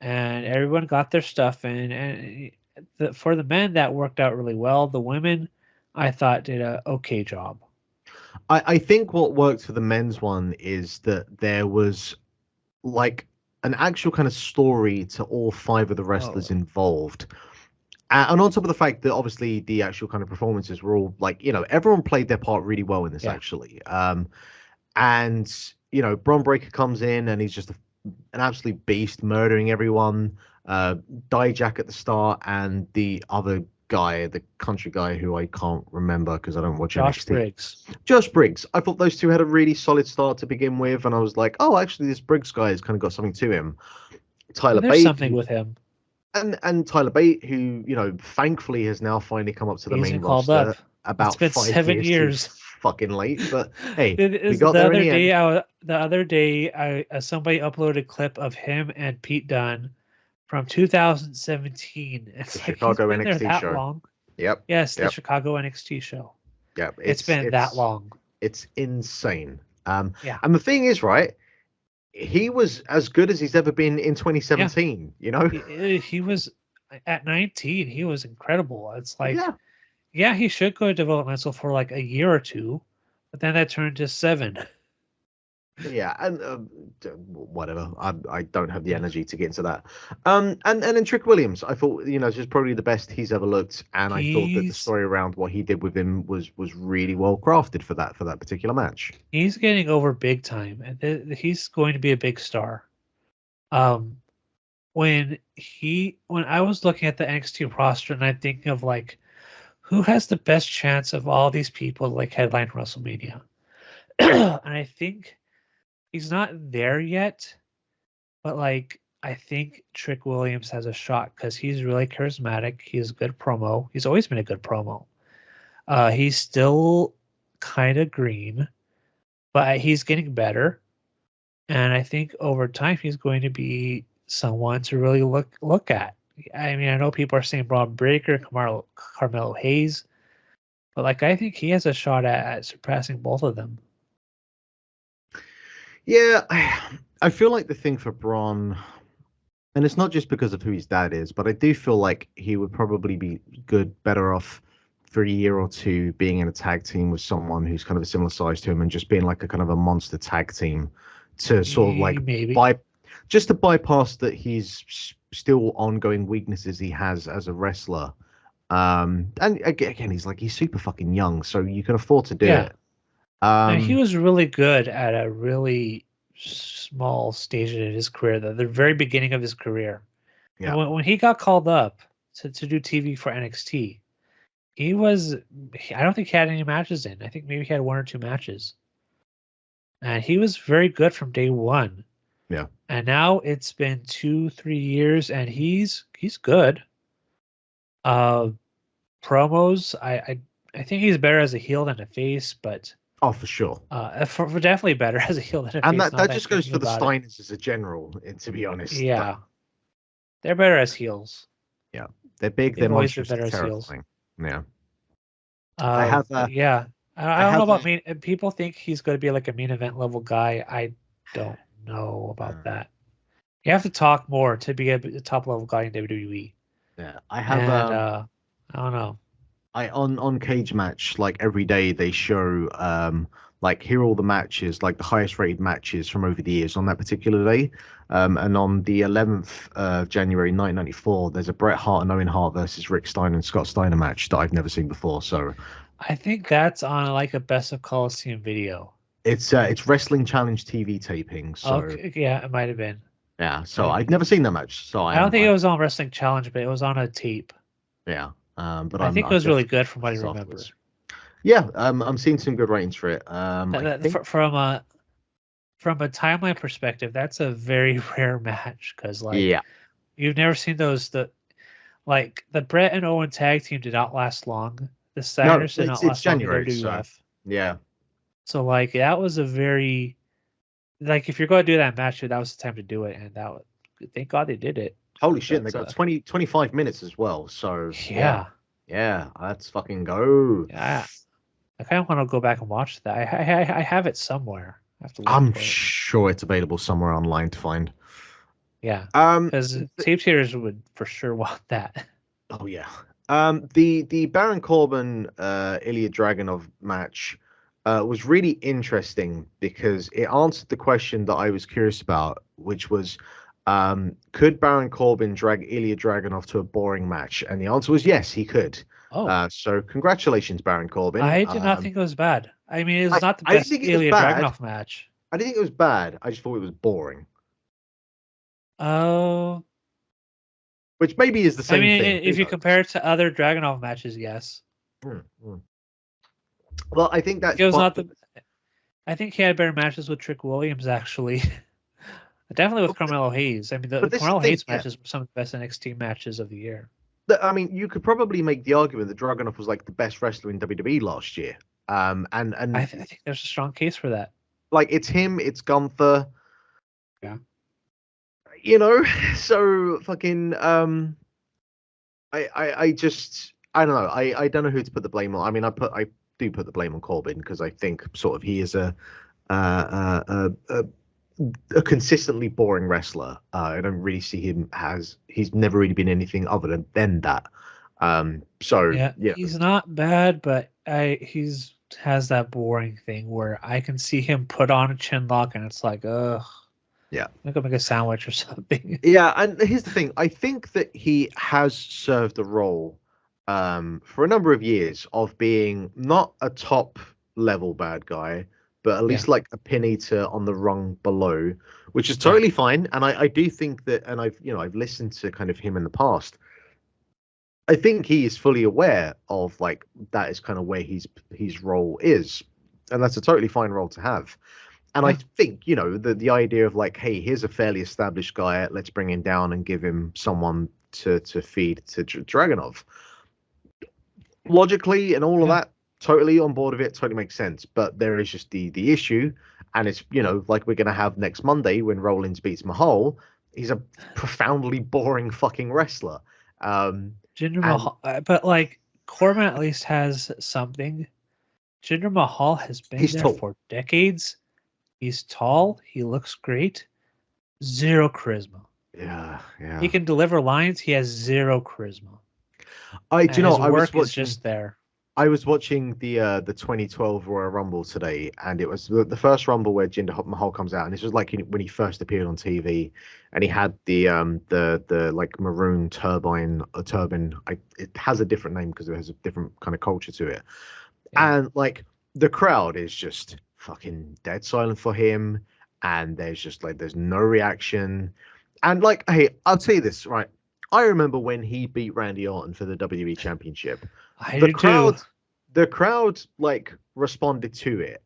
B: and everyone got their stuff in. And for the men, that worked out really well. The women, I thought, did a okay job.
A: I think what worked for the men's one is that there was like an actual kind of story to all five of the wrestlers
B: Oh,
A: involved. And on top of the fact that obviously the actual kind of performances were all like, everyone played their part really well in this
B: yeah,
A: actually. And Bron Breakker comes in and he's just an absolute beast, murdering everyone. Dijak at the start, and the other guy, the country guy who I can't remember because I don't watch
B: Josh
A: NXT.
B: Briggs.
A: Josh Briggs. I thought those two had a really solid start to begin with, and I was like, oh, actually, this Briggs guy has kind of got something to him. Tyler
B: And there's
A: Bate,
B: something with him.
A: and Tyler Bate, who thankfully has now finally come up to the
B: He's
A: main
B: been called up.
A: roster
B: It's
A: about
B: been
A: 5 years too7
B: years.
A: fucking late. But hey, we
B: Is
A: got
B: the
A: there in
B: other
A: the
B: day
A: end.
B: the other day somebody uploaded a clip of him and Pete Dunne from 2017.
A: The
B: It's like he's
A: Chicago
B: been there
A: NXT
B: that
A: show.
B: long.
A: Yep,
B: Yes, the
A: yep,
B: Chicago NXT show.
A: yep.
B: It's been that long.
A: It's insane.
B: Yeah.
A: And the thing is, right? He was as good as he's ever been in
B: Yeah.
A: 2017.
B: He was at 19, he was incredible. It's like,
A: Yeah,
B: yeah, he should go to developmental for like a year or two, but then that turned to 7.
A: yeah, and whatever. I don't have the
B: Yeah.
A: energy to get into that. And then Trick Williams, I thought just probably the best he's ever looked, and I thought that the
B: He's
A: story around what he did with him was really well crafted for that particular match.
B: he's getting over big time, and he's going to be a big star. Um, when I was looking at the NXT roster, and I'm thinking of like who has the best chance of all these people to, like headline WrestleMania, and I think he's not there yet, but like I think Trick Williams has a shot because he's really charismatic. He's a good promo. He's always been a good promo. He's still kind of green, but he's getting better. And I think over time he's going to be someone to really look at. I mean, I know people are saying Braun Breaker, Carmelo Hayes, but like I think he has a shot at surpassing both of them.
A: Yeah, I feel like the thing for Braun, and it's not just because of who his dad is, but I do feel like he would probably be better off for a year or two being in a tag team with someone who's kind of a similar size to him and just being like a kind of a monster tag team to sort of like
B: Maybe.
A: by just to bypass that he's still ongoing weaknesses he has as a wrestler. And again, he's super fucking young, so you can afford to do
B: Yeah.
A: it.
B: And he
A: Um,
B: was really good at a really small stage in his career, the very beginning of his career. And
A: yeah.
B: when he got called up to do TV for NXT, I don't think he had any matches in. I think maybe he had one or two matches. And he was very good from day one.
A: Yeah.
B: And now it's been 2-3 years and he's good. Uh Promos, I think he's better as a heel than a face, but
A: Oh, for sure.
B: for definitely better as a heel than a
A: And
B: face.
A: that
B: Now
A: that
B: that I'm
A: just goes
B: thinking
A: for the
B: about it,
A: Steiners as a general, to be honest.
B: yeah, they're better as heels.
A: Yeah, they're big, they're
B: They've always been
A: monstrous,
B: better
A: they're
B: as heels.
A: terrifying. Yeah, I have
B: But yeah, I
A: I
B: don't know
A: have
B: about
A: a
B: main. People think he's going to be like a main event level guy. I don't know about
A: uh,
B: that. You have to talk more to be a top level guy in WWE,
A: yeah, I have
B: and I don't know.
A: I on Cage Match, like every day they show like here are all the matches, like the highest rated matches from over the years on that particular day. And on the 11th of January 1994, there's a Bret Hart and Owen Hart versus Rick Steiner and Scott Steiner match that I've never seen before. So
B: I think that's on like a Best of Coliseum video.
A: it's Wrestling Challenge TV taping. So
B: Okay, yeah, it might have been.
A: yeah, so
B: I,
A: I've never seen that match. So
B: I don't think
A: I
B: it was on Wrestling Challenge, but it was on a tape.
A: yeah. But
B: I think it
A: I'm
B: was really
A: definitely
B: good from what I
A: this
B: remember.
A: afterwards. Yeah, I'm seeing some good ratings for it. I think
B: From a timeline perspective, that's a very rare match because like
A: yeah.
B: you've never seen the Brett and Owen tag team did not last long. The
A: No,
B: Steiners did not
A: it's
B: last long in
A: January, so
B: WWF.
A: yeah.
B: So like that was a very like if you're going to do that match, that was the time to do it, and thank God they did it
A: Holy
B: because
A: shit, and they
B: that's
A: got 25 minutes as well. So yeah,
B: yeah,
A: yeah, let's fucking go.
B: yeah. I kind of want to go back and watch that. I have it somewhere. I have to look
A: I'm
B: for it.
A: sure it's available somewhere online to find.
B: Yeah,
A: Um,
B: because tape theaters would for sure want that.
A: oh yeah. The Baron Corbin Ilya Dragunov match was really interesting because it answered the question that I was curious about, which was could Baron Corbin drag Ilya Dragunov to a boring match? And the answer was yes, he could.
B: Oh,
A: So congratulations, Baron Corbin.
B: I did not think it was bad. I mean, it was
A: I,
B: not the
A: I didn't
B: best
A: think it was
B: Ilya
A: bad.
B: Dragunov match.
A: I didn't think it was bad. I just thought it was boring,
B: Oh,
A: which maybe is the
B: I
A: same
B: mean,
A: thing. Who
B: if you
A: knows?
B: compare it to other Dragunov matches, yes.
A: Hmm, hmm. Well, I think
B: Like
A: that's
B: it was
A: part
B: not
A: of
B: the.
A: the.
B: I think he had better matches with Trick Williams actually. Definitely with Carmelo Hayes. I mean, the
A: But this is
B: Carmelo
A: the thing,
B: Hayes
A: yeah.
B: matches were some of the best NXT matches of the year.
A: I mean, you could probably make the argument that Dragunov was like the best wrestler in WWE last year. And
B: I think there's a strong case for that.
A: like it's him, it's Gunther,
B: Yeah.
A: you know. So fucking I just I don't know. I don't know who to put the blame on. I mean, I do put the blame on Corbin because I think sort of he is a consistently boring wrestler. I don't really see him as he's never really been anything other than that. So
B: Yeah,
A: yeah,
B: he's not bad, but he's has that boring thing where I can see him put on a chin lock and it's like, ugh,
A: yeah.
B: I'm gonna make a sandwich or something.
A: Yeah, and here's the thing. I think that he has served a role for a number of years of being not a top level bad guy, but at
B: Yeah,
A: least like a pin eater on the rung below, which is
B: yeah,
A: totally fine. And I do think that, and I've listened to kind of him in the past. I think he is fully aware of like that is kind of where his role is, and that's a totally fine role to have. And I
B: yeah,
A: think, the idea of like, hey, here's a fairly established guy, let's bring him down and give him someone to feed to Dragonov. Logically and all of
B: yeah.
A: that, totally on board of it, totally makes sense. But there is just the issue, and it's like we're gonna have next Monday when Rollins beats Mahal. He's a profoundly boring fucking wrestler.
B: Jinder
A: And
B: Mahal, but like Corbin at least has something. Jinder Mahal has been
A: he's
B: there
A: tall.
B: for decades, He's tall. He looks great. Zero charisma.
A: Yeah,
B: He
A: yeah.
B: can deliver lines. He has zero charisma.
A: Do
B: And
A: you know,
B: his work is just there.
A: I was watching the 2012 Royal Rumble today, and it was the first Rumble where Jinder Mahal comes out, and it's just like when he first appeared on TV, and he had the like maroon turban. It has a different name because it has a different kind of culture to it,
B: Yeah.
A: and like the crowd is just fucking dead silent for him, and there's no reaction, and like, hey, I'll tell you this, right? I remember when he beat Randy Orton for the WWE Championship.
B: I
A: The
B: do too.
A: crowd, the crowd like responded to it.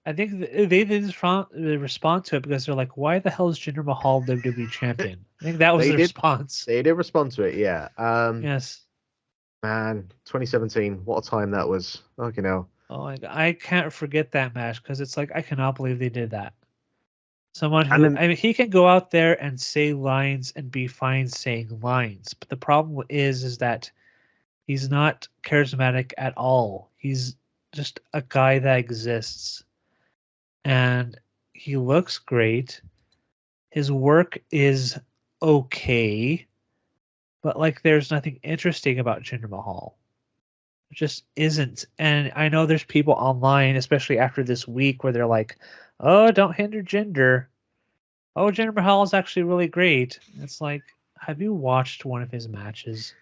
B: I think they respond to it because they're like, "Why the hell is Jinder Mahal WWE champion?" I think that was
A: They
B: the
A: did,
B: response.
A: they did respond to it. Yeah.
B: Yes.
A: Man, 2017, what a time that was. Okay, now.
B: Oh my God. I can't forget that match because it's like I cannot believe they did that. Someone
A: And
B: who
A: then
B: I mean, he can go out there and say lines and be fine saying lines, but the problem is that he's not charismatic at all. He's just a guy that exists, and he looks great. His work is okay, but like there's nothing interesting about Jinder Mahal. It just isn't. And I know there's people online, especially after this week, where they're like, "Oh, don't hinder Jinder. Oh, Jinder Mahal is actually really great." It's like, have you watched one of his matches?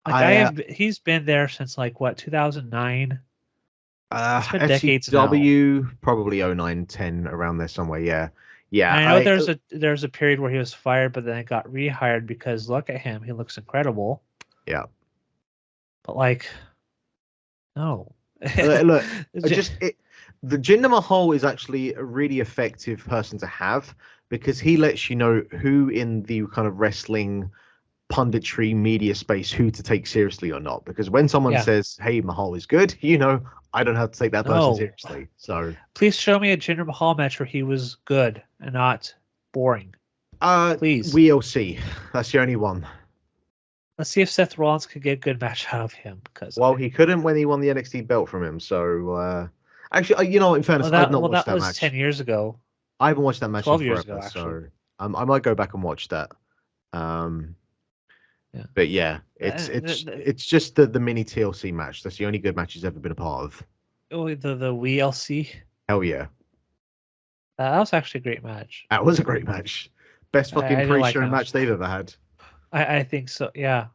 B: Like I
A: I
B: have. He's been there since like what 2009. It's been decades now.
A: FCW probably 09, 10 around there somewhere. Yeah, yeah.
B: And I know there's a period where he was fired, but then got rehired because look at him, he looks incredible.
A: Yeah.
B: But like, no.
A: Look, I
B: J-
A: the Jinder Mahal is actually a really effective person to have because he lets you know who in the kind of wrestling punditry media space who to take seriously or not. Because when someone
B: yeah,
A: says, "Hey, Mahal is good," I don't have to take that person
B: no.
A: seriously. So,
B: Please show me a Jinder Mahal match where he was good and not boring. Please.
A: we'll see. That's the only one.
B: Let's see if Seth Rollins could get a good match out of him. Because
A: Well, he couldn't when he won the NXT belt from him. So, actually, in fairness, I've not watched
B: that
A: that
B: was
A: match.
B: 10 years ago,
A: I haven't watched that match in
B: 12 years ago
A: forever,
B: actually.
A: so I might go back and watch that. Um,
B: Yeah.
A: but yeah, it's just the mini TLC match. That's the only good match he's ever been a part of.
B: The WLC.
A: Hell yeah,
B: That was actually a great match.
A: that was a great match. Best fucking
B: I do like
A: pre-show
B: that.
A: match they've ever had.
B: I think so. Yeah.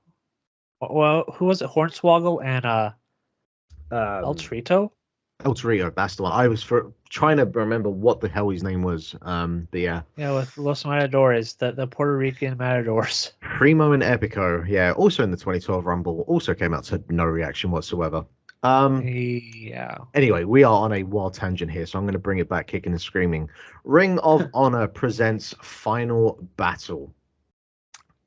B: Well, who was it? Hornswoggle and El
A: Um,
B: Torito.
A: El Torito, that's the one. I was trying to remember what the hell his name was. But yeah,
B: Yeah, with Los Matadores, the Puerto Rican Matadors.
A: Primo and Epico, yeah, also in the 2012 Rumble, also came out to no reaction whatsoever.
B: Yeah.
A: Anyway, we are on a wild tangent here, so I'm going to bring it back kicking and screaming. Ring of Honor presents Final Battle.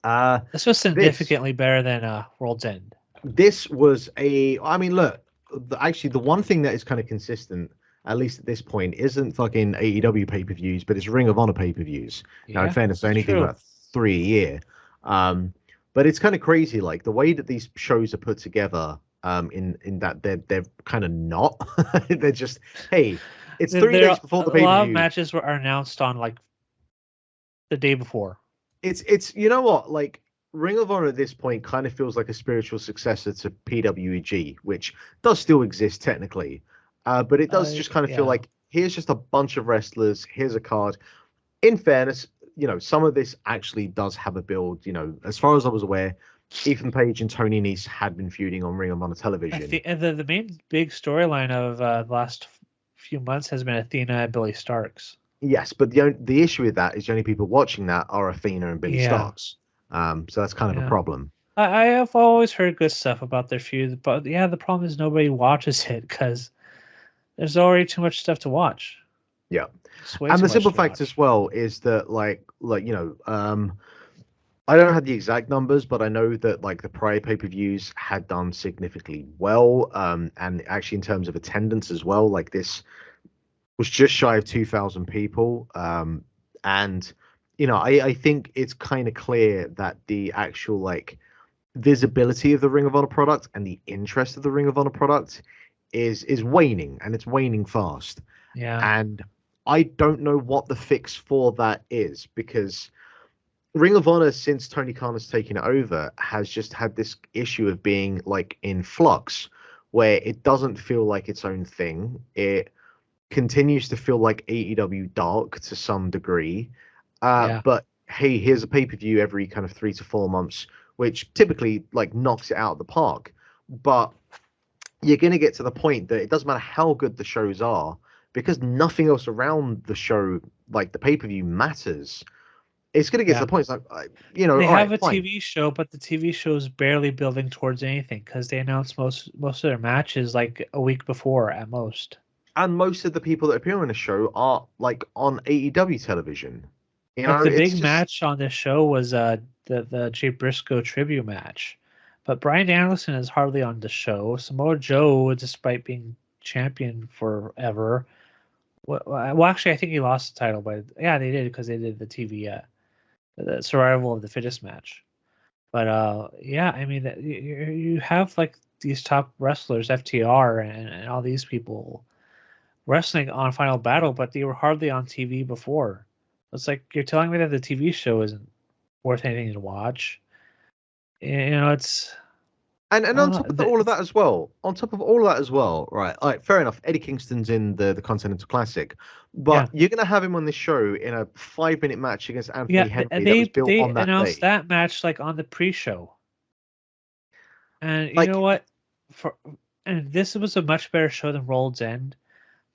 B: This was
A: This
B: significantly better than World's End.
A: this was I mean, look, actually, the one thing that is kind of consistent, at least at this point, isn't fucking AEW pay-per-views, but it's Ring of Honor pay-per-views. Now, in
B: Yeah,
A: fairness, they
B: that's
A: only do
B: true.
A: about 3 a year. But it's kind of crazy, like the way that these shows are put together. In that they're kind of not. They're just, hey, it's 3 days before
B: A
A: the
B: lot of
A: pay-per-view.
B: matches are announced on like the day before.
A: It's you know what, like Ring of Honor at this point kind of feels like a spiritual successor to PWG, which does still exist technically, but it does just kind of feel
B: Yeah.
A: like here's just a bunch of wrestlers, here's a card. In fairness, some of this actually does have a build. As far as I was aware, Ethan Page and Tony Nese had been feuding on Ring of Honor television.
B: The main big storyline of the last few months has been Athena and Billy Starks.
A: Yes, but the issue with that is the only people watching that are Athena and Billy
B: Yeah.
A: Starks. So that's kind of a
B: Yeah.
A: problem.
B: I have always heard good stuff about their feud, but yeah, the problem is nobody watches it because there's already too much stuff to watch.
A: Yeah.
B: It's way
A: And
B: too
A: the
B: much
A: simple
B: to
A: fact as
B: watch.
A: well is that I don't have the exact numbers, but I know that like the prior pay-per-views had done significantly well. And actually in terms of attendance as well, like this was just shy of 2,000 people. And I think it's kind of clear that the actual like visibility of the Ring of Honor product and the interest of the Ring of Honor product is waning, and it's waning fast.
B: Yeah.
A: And I don't know what the fix for that is, because Ring of Honor, since Tony Khan has taken it over, has just had this issue of being like in flux, where it doesn't feel like its own thing. It continues to feel like AEW Dark to some degree.
B: Yeah,
A: But hey, here's a pay-per-view every kind of 3 to 4 months, which typically like knocks it out of the park. But you're going to get to the point that it doesn't matter how good the shows are, because nothing else around the show, like the pay-per-view, matters. It's going to get to
B: yeah.
A: the point. It's like,
B: They
A: all right,
B: have a
A: fine.
B: TV show, but the TV show is barely building towards anything because they announce most of their matches like a week before at most.
A: And most of the people that appear on the show are like on AEW television.
B: Like the
A: It's
B: big
A: just,
B: match on this show was the Jay Briscoe tribute match, but Bryan Danielson is hardly on the show. Samoa Joe, despite being champion forever, well, actually, I think he lost the title, but yeah, they did because they did the TV the survival of the fittest match. But yeah, I mean, you have like these top wrestlers, FTR and all these people wrestling on Final Battle, but they were hardly on TV before. It's like you're telling me that the TV show isn't worth anything to watch. You know, it's
A: and
B: I
A: on
B: don't
A: top
B: know.
A: of all of that as well, right? All right, fair enough. Eddie Kingston's in the Continental Classic, but
B: Yeah,
A: you're gonna have him on this show in a 5 minute match against
B: yeah.
A: Anthony Henry that was
B: They
A: built
B: they
A: on that
B: announced
A: day.
B: that match like on the pre-show, and you know
A: Like,
B: what? For and this was a much better show than World's End.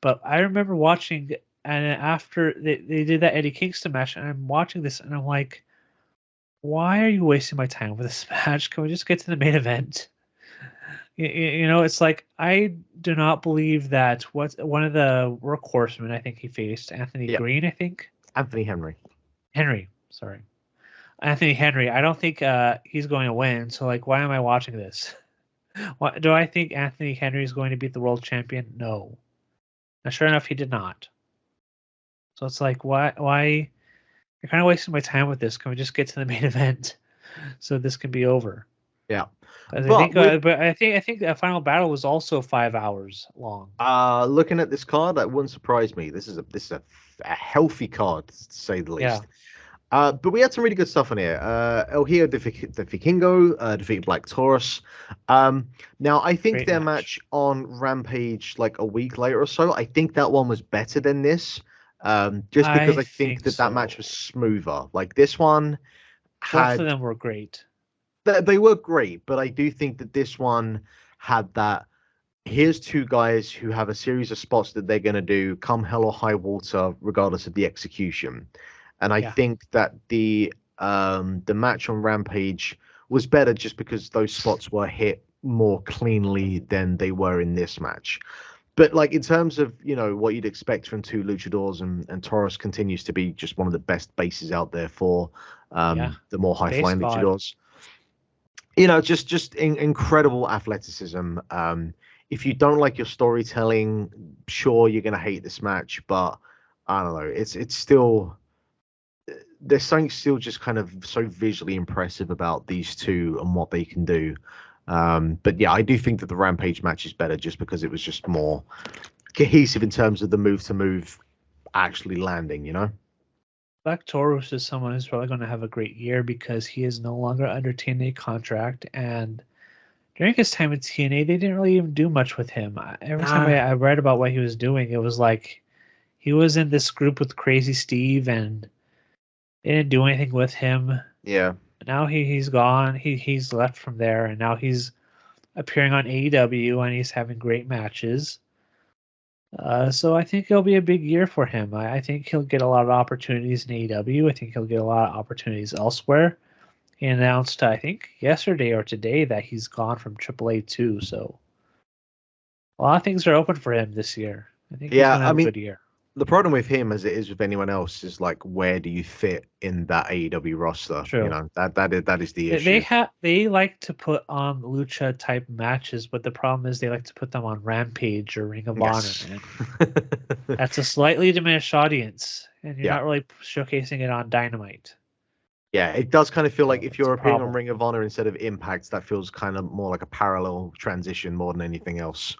B: But I remember watching, and after they did that Eddie Kingston match, and I'm watching this, and I'm like, why are you wasting my time with this match? Can we just get to the main event? You know, it's like I do not believe that what one of the workhorsemen I think he faced, Anthony
A: yeah,
B: Green, I think
A: Anthony Henry.
B: Henry, sorry, Anthony Henry. I don't think he's going to win. So like, why am I watching this? What, do I think Anthony Henry is going to beat the world champion? No. And sure enough, he did not. So it's like, why? You're kind of wasting my time with this. Can we just get to the main event so this can be over?
A: Yeah,
B: Because
A: but with
B: I think that final battle was also 5 hours long.
A: looking at this card, that wouldn't surprise me. This is a healthy card, to say the
B: Yeah,
A: least. But we had some really good stuff on here. El Hijo de Vikingo defeated Black Taurus. Now, I think
B: great
A: their
B: match.
A: match on Rampage, like a week later or so, I think that one was better than this. Just because
B: I
A: I think
B: think
A: that match was
B: so.
A: smoother. Like this one
B: Both of
A: had,
B: them were great.
A: they were great, but I do think that this one had that. Here's two guys who have a series of spots that they're going to do come hell or high water, regardless of the execution. And I
B: Yeah,
A: think that the match on Rampage was better just because those spots were hit more cleanly than they were in this match. But like in terms of what you'd expect from two luchadors, and Taurus continues to be just one of the best bases out there for
B: yeah.
A: the more high
B: Base
A: flying
B: God.
A: luchadors. Just incredible athleticism. If you don't like your storytelling, sure you're gonna hate this match, but I don't know. It's still there's something still just kind of so visually impressive about these two and what they can do. But yeah, I do think that the Rampage match is better just because it was just more cohesive in terms of the move to move actually landing.
B: Black Taurus is someone who's probably going to have a great year because he is no longer under TNA contract. And during his time at TNA, they didn't really even do much with him. Every time
A: Nah,
B: I read about what he was doing, it was like he was in this group with Crazy Steve and they didn't do anything with him.
A: yeah.
B: Now he's gone. He's left from there, and now he's appearing on AEW and he's having great matches. So I think it'll be a big year for him. I think he'll get a lot of opportunities in AEW. I think he'll get a lot of opportunities elsewhere. He announced, I think, yesterday or today that he's gone from AAA too. So a lot of things are open for him this year. I think he's
A: Yeah,
B: going to
A: I
B: have a
A: mean,
B: good year.
A: the problem with him, as it is with anyone else, is like where do you fit in that AEW roster?
B: True.
A: That is the
B: They
A: issue.
B: have they like to put on lucha type matches, but the problem is they like to put them on Rampage or Ring of Honor,
A: Yes.
B: and that's a slightly diminished audience, and you're
A: Yeah.
B: not really showcasing it on Dynamite.
A: Yeah, it does kind of feel like
B: So
A: if
B: it's a
A: you're appearing on
B: problem.
A: Ring of Honor instead of Impact, that feels kind of more like a parallel transition more than anything else.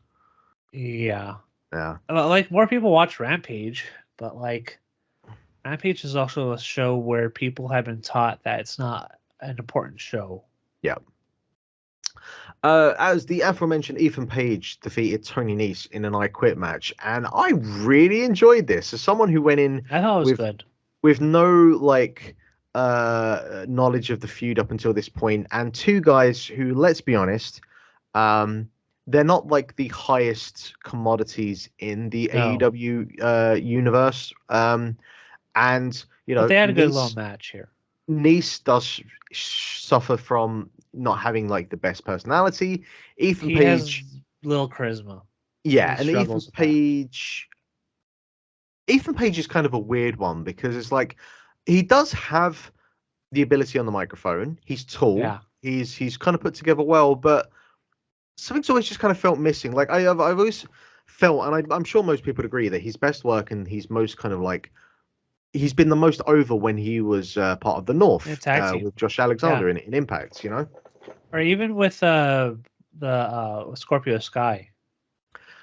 B: Yeah,
A: Yeah.
B: like more people watch Rampage. but like Rampage is also a show where people have been taught that it's not an important show.
A: Yeah. As the aforementioned Ethan Page defeated Tony Nese in an I Quit match, and I really enjoyed this. As someone who went in
B: I thought it was
A: with
B: good.
A: no like knowledge of the feud up until this point, and two guys who, let's be honest, they're not like the highest commodities in the
B: No,
A: AEW universe. And you
B: but
A: know,
B: they had a good little match here.
A: Nice does suffer from not having like the best personality. Ethan
B: He has
A: Page,
B: little charisma.
A: yeah,
B: He
A: and
B: struggles with that.
A: Ethan Page is kind of a weird one because it's like he does have the ability on the microphone. He's tall.
B: Yeah,
A: He's kind of put together well, but something's always just kind of felt missing. Like I've always felt, and I'm sure most people would agree that his best work and he's most kind of like he's been the most over when he was part of the
B: in a
A: North
B: tag team.
A: with Josh
B: Yeah,
A: Alexander in Impact. You know.
B: or even with the Scorpio Sky.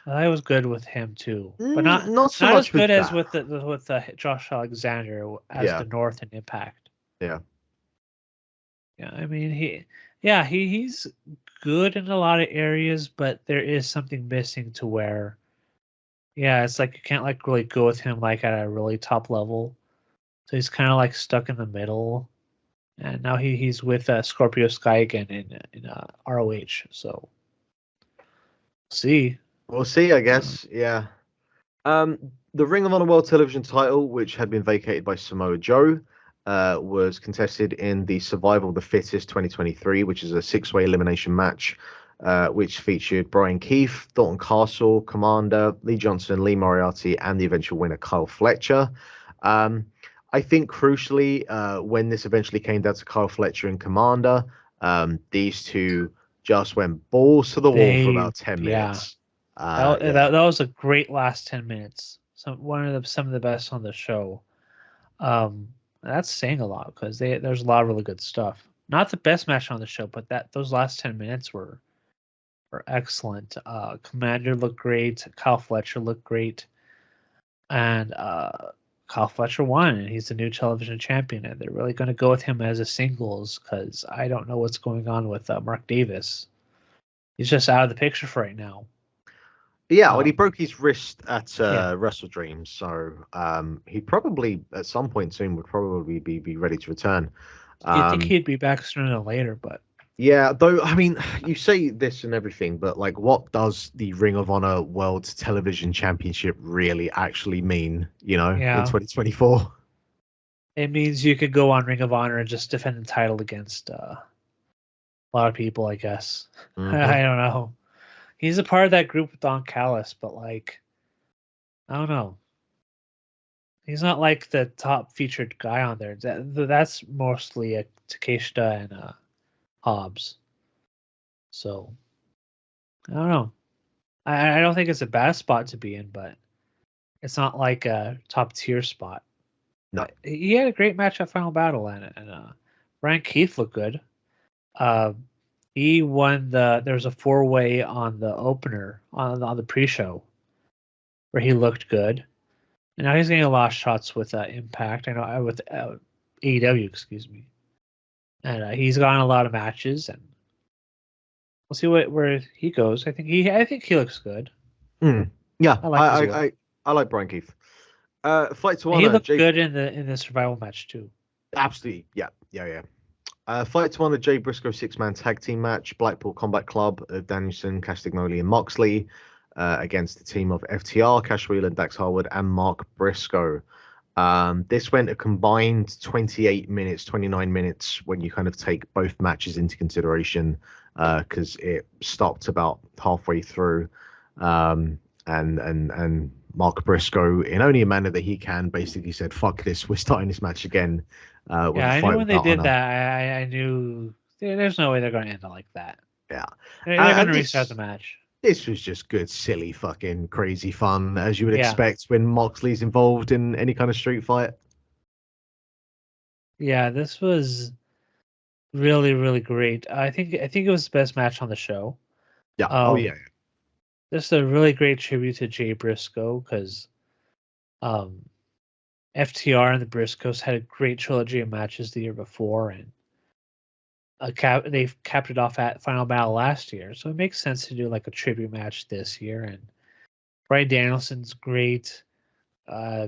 B: I was good with him too, but
A: Not so
B: not as
A: much
B: good
A: with
B: as
A: that.
B: with the Josh Alexander as
A: Yeah,
B: the North and Impact.
A: yeah,
B: Yeah, I mean he's good in a lot of areas, but there is something missing to where yeah, it's like you can't like really go with him like at a really top level. So he's kind of like stuck in the middle. And now he's with Scorpio Sky again in ROH. So see,
A: we'll see. I
B: uh,
A: guess. Yeah. Um, the Ring of Honor World Television title, which had been vacated by Samoa Joe, was contested in the Survival of the Fittest 2023, which is a six-way elimination match, which featured Brian Keith, Thornton Castle, Commander, Lee Johnson, Lee Moriarty, and the eventual winner, Kyle Fletcher. Um, I think crucially, when this eventually came down to Kyle Fletcher and Commander, these two just went balls to the wall for
B: they
A: about 10
B: yeah
A: minutes.
B: that was a great last 10 minutes. Some of the best on the show. That's saying a lot because there's a lot of really good stuff. Not the best match on the show, but that those last 10 minutes were excellent. Commander looked great. Kyle Fletcher looked great, and Kyle Fletcher won, and he's the new television champion. And they're really going to go with him as a singles because I don't know what's going on with Mark Davis. He's just out of the picture for right now.
A: Yeah, well, he broke his wrist at
B: Yeah,
A: Wrestle Dream, so he probably at some point soon would probably be ready to return.
B: you'd think
A: Um,
B: he'd be back sooner than later, but
A: yeah, though I mean, you say this and everything, but like, what does the Ring of Honor World Television Championship really actually mean? You know, in
B: yeah,
A: 2024.
B: it means you could go on Ring of Honor and just defend the title against a lot of people, I guess.
A: Hmm.
B: I don't know. He's a part of that group with Don Callis, but like, I don't know. He's not like the top featured guy on there. That's mostly Takeshita and Hobbs. So I don't know. I don't think it's a bad spot to be in, but it's not like a top tier spot.
A: No.
B: But he had a great match at Final Battle, and Brian Keith looked good. Uh, he won there was a 4-way on the opener on the pre-show where he looked good, and now he's getting a lot of shots with Impact. I know with AEW, excuse me, and he's gotten a lot of matches, and we'll see where he goes. I think he looks good.
A: Mm. Yeah,
B: I like his work.
A: I like Brian Keith. Fight to
B: And he
A: Honor,
B: looked
A: Jay.
B: good in the survival match too.
A: Absolutely, yeah, yeah, yeah. Fight to Honor, Jay Briscoe six-man tag team match, Blackpool Combat Club of Danielson, Castagnoli, and Moxley against the team of FTR, Cash Wheeler, Dax Harwood, and Mark Briscoe. This went a combined 28 minutes, 29 minutes when you kind of take both matches into consideration because it stopped about halfway through. And Mark Briscoe, in only a manner that he can, basically said, "Fuck this, we're starting this match again with
B: Yeah,
A: a
B: I knew
A: fight
B: when they
A: without
B: did
A: honor."
B: that. I knew there's no way they're going to end it like that.
A: Yeah,
B: They're going
A: and
B: to restart the
A: this
B: match.
A: this was just good, silly, fucking crazy fun as you would
B: Yeah,
A: expect when Moxley's involved in any kind of street fight.
B: yeah. This was really really great. I think it was the best match on the show.
A: Yeah. Oh yeah.
B: Um, this is a really great tribute to Jay Briscoe because, um, FTR and the Briscoes had a great trilogy of matches the year before, and they've capped it off at Final Battle last year. So it makes sense to do like a tribute match this year. And Bryan Danielson's great.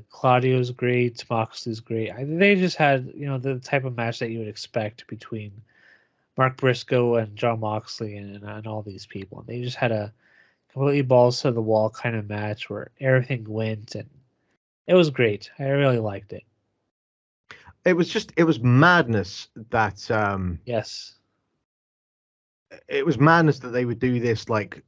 B: Claudio's great. Moxley's great. They just had, the type of match that you would expect between Mark Briscoe and John Moxley and all these people. And they just had a completely balls to the wall kind of match where everything went, and it was great. I really liked it.
A: It was madness that
B: Yes.
A: it was madness that they would do this like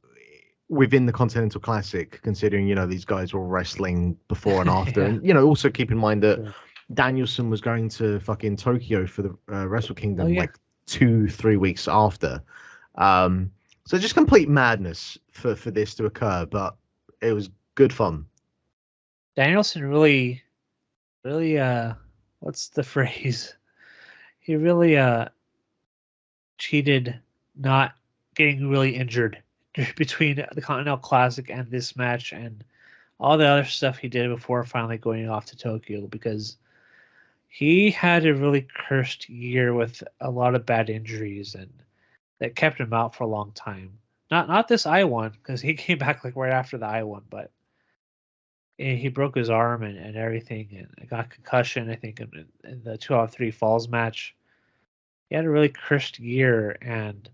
A: within the Continental Classic, considering these guys were wrestling before and after,
B: Yeah,
A: and also keep in mind that
B: true.
A: Danielson was going to fucking Tokyo for the Wrestle
B: Oh
A: Kingdom
B: yeah.
A: like 2-3 weeks after. So just complete madness for this to occur, but it was good fun.
B: Danielson really, really, what's the phrase? He really cheated not getting really injured between the Continental Classic and this match and all the other stuff he did before finally going off to Tokyo, because he had a really cursed year with a lot of bad injuries and that kept him out for a long time. Not this I one, because he came back like right after the I one, but he broke his arm and everything, and got concussion. I think in the 2 out of 3 falls match, he had a really cursed year, and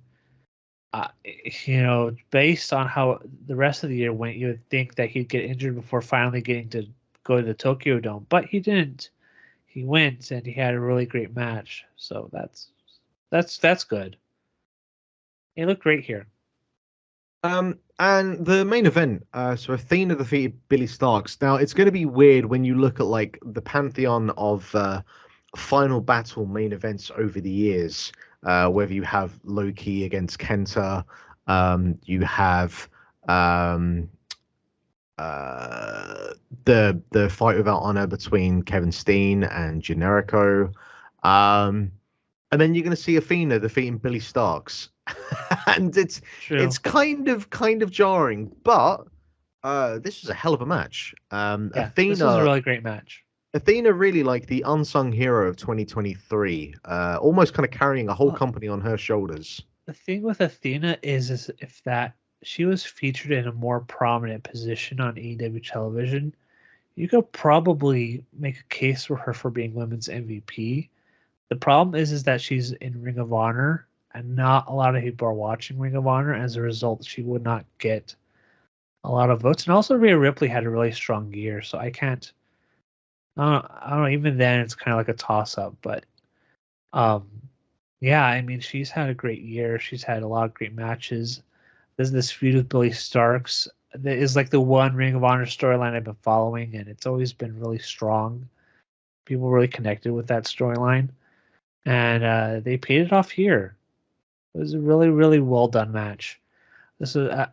B: based on how the rest of the year went, you would think that he'd get injured before finally getting to go to the Tokyo Dome, but he didn't. He went and he had a really great match, so that's good. He looked great here.
A: And the main event, so Athena defeated Billy Starks. Now it's going to be weird when you look at like the pantheon of final battle main events over the years. Whether you have Loki against Kenta, you have um, the fight without honor between Kevin Steen and Generico. And then you're going to see Athena defeating Billy Starks, and
B: True.
A: it's kind of jarring, but this was a hell of a match.
B: Yeah, this was a
A: Athena
B: really great match.
A: Athena really like the unsung hero of 2023, almost kind of carrying a whole
B: Well,
A: company on her shoulders.
B: the thing with Athena is if that she was featured in a more prominent position on AEW television, you could probably make a case for her for being women's MVP. The problem is that she's in Ring of Honor, and not a lot of people are watching Ring of Honor. As a result, she would not get a lot of votes. And also, Rhea Ripley had a really strong year, so I can't. I don't know. Even then, it's kind of like a toss up. But um, yeah, I mean, she's had a great year. She's had a lot of great matches. There's this feud with Billy Starks that is like the one Ring of Honor storyline I've been following, and it's always been really strong. People really connected with that storyline, and they paid it off here. It was a really, really well done match.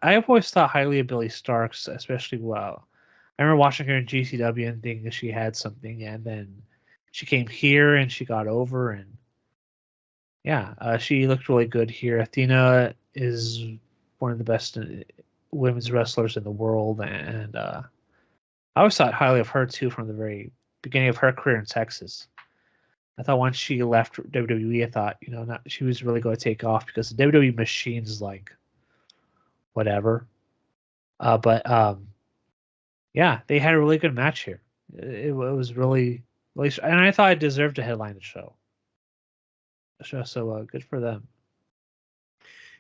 B: I've always thought highly of Billy Starks, especially well. I remember watching her in GCW and thinking she had something, and then she came here and she got over, and yeah, she looked really good here. Athena is one of the best women's wrestlers in the world, and I always thought highly of her too from the very beginning of her career in Texas. I thought once she left WWE, I thought she was really going to take off because the WWE machine's like whatever. But yeah, they had a really good match here. It was really, really, and I thought I deserved to headline the show. So good for them.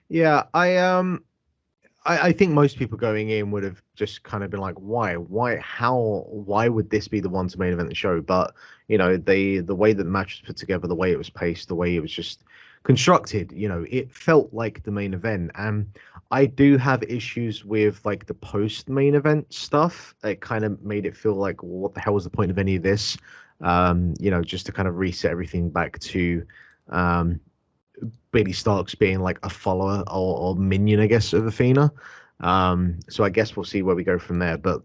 A: Yeah, I think most people going in would have just kind of been like, why would this be the one to main event the show? But the way that the match was put together, the way it was paced, the way it was just constructed, it felt like the main event. And I do have issues with like the post main event stuff. It kind of made it feel like, well, what the hell was the point of any of this? Just to kind of reset everything back to um Billy Starks being like a follower or minion, I guess, of Athena. So I guess we'll see where we go from there. But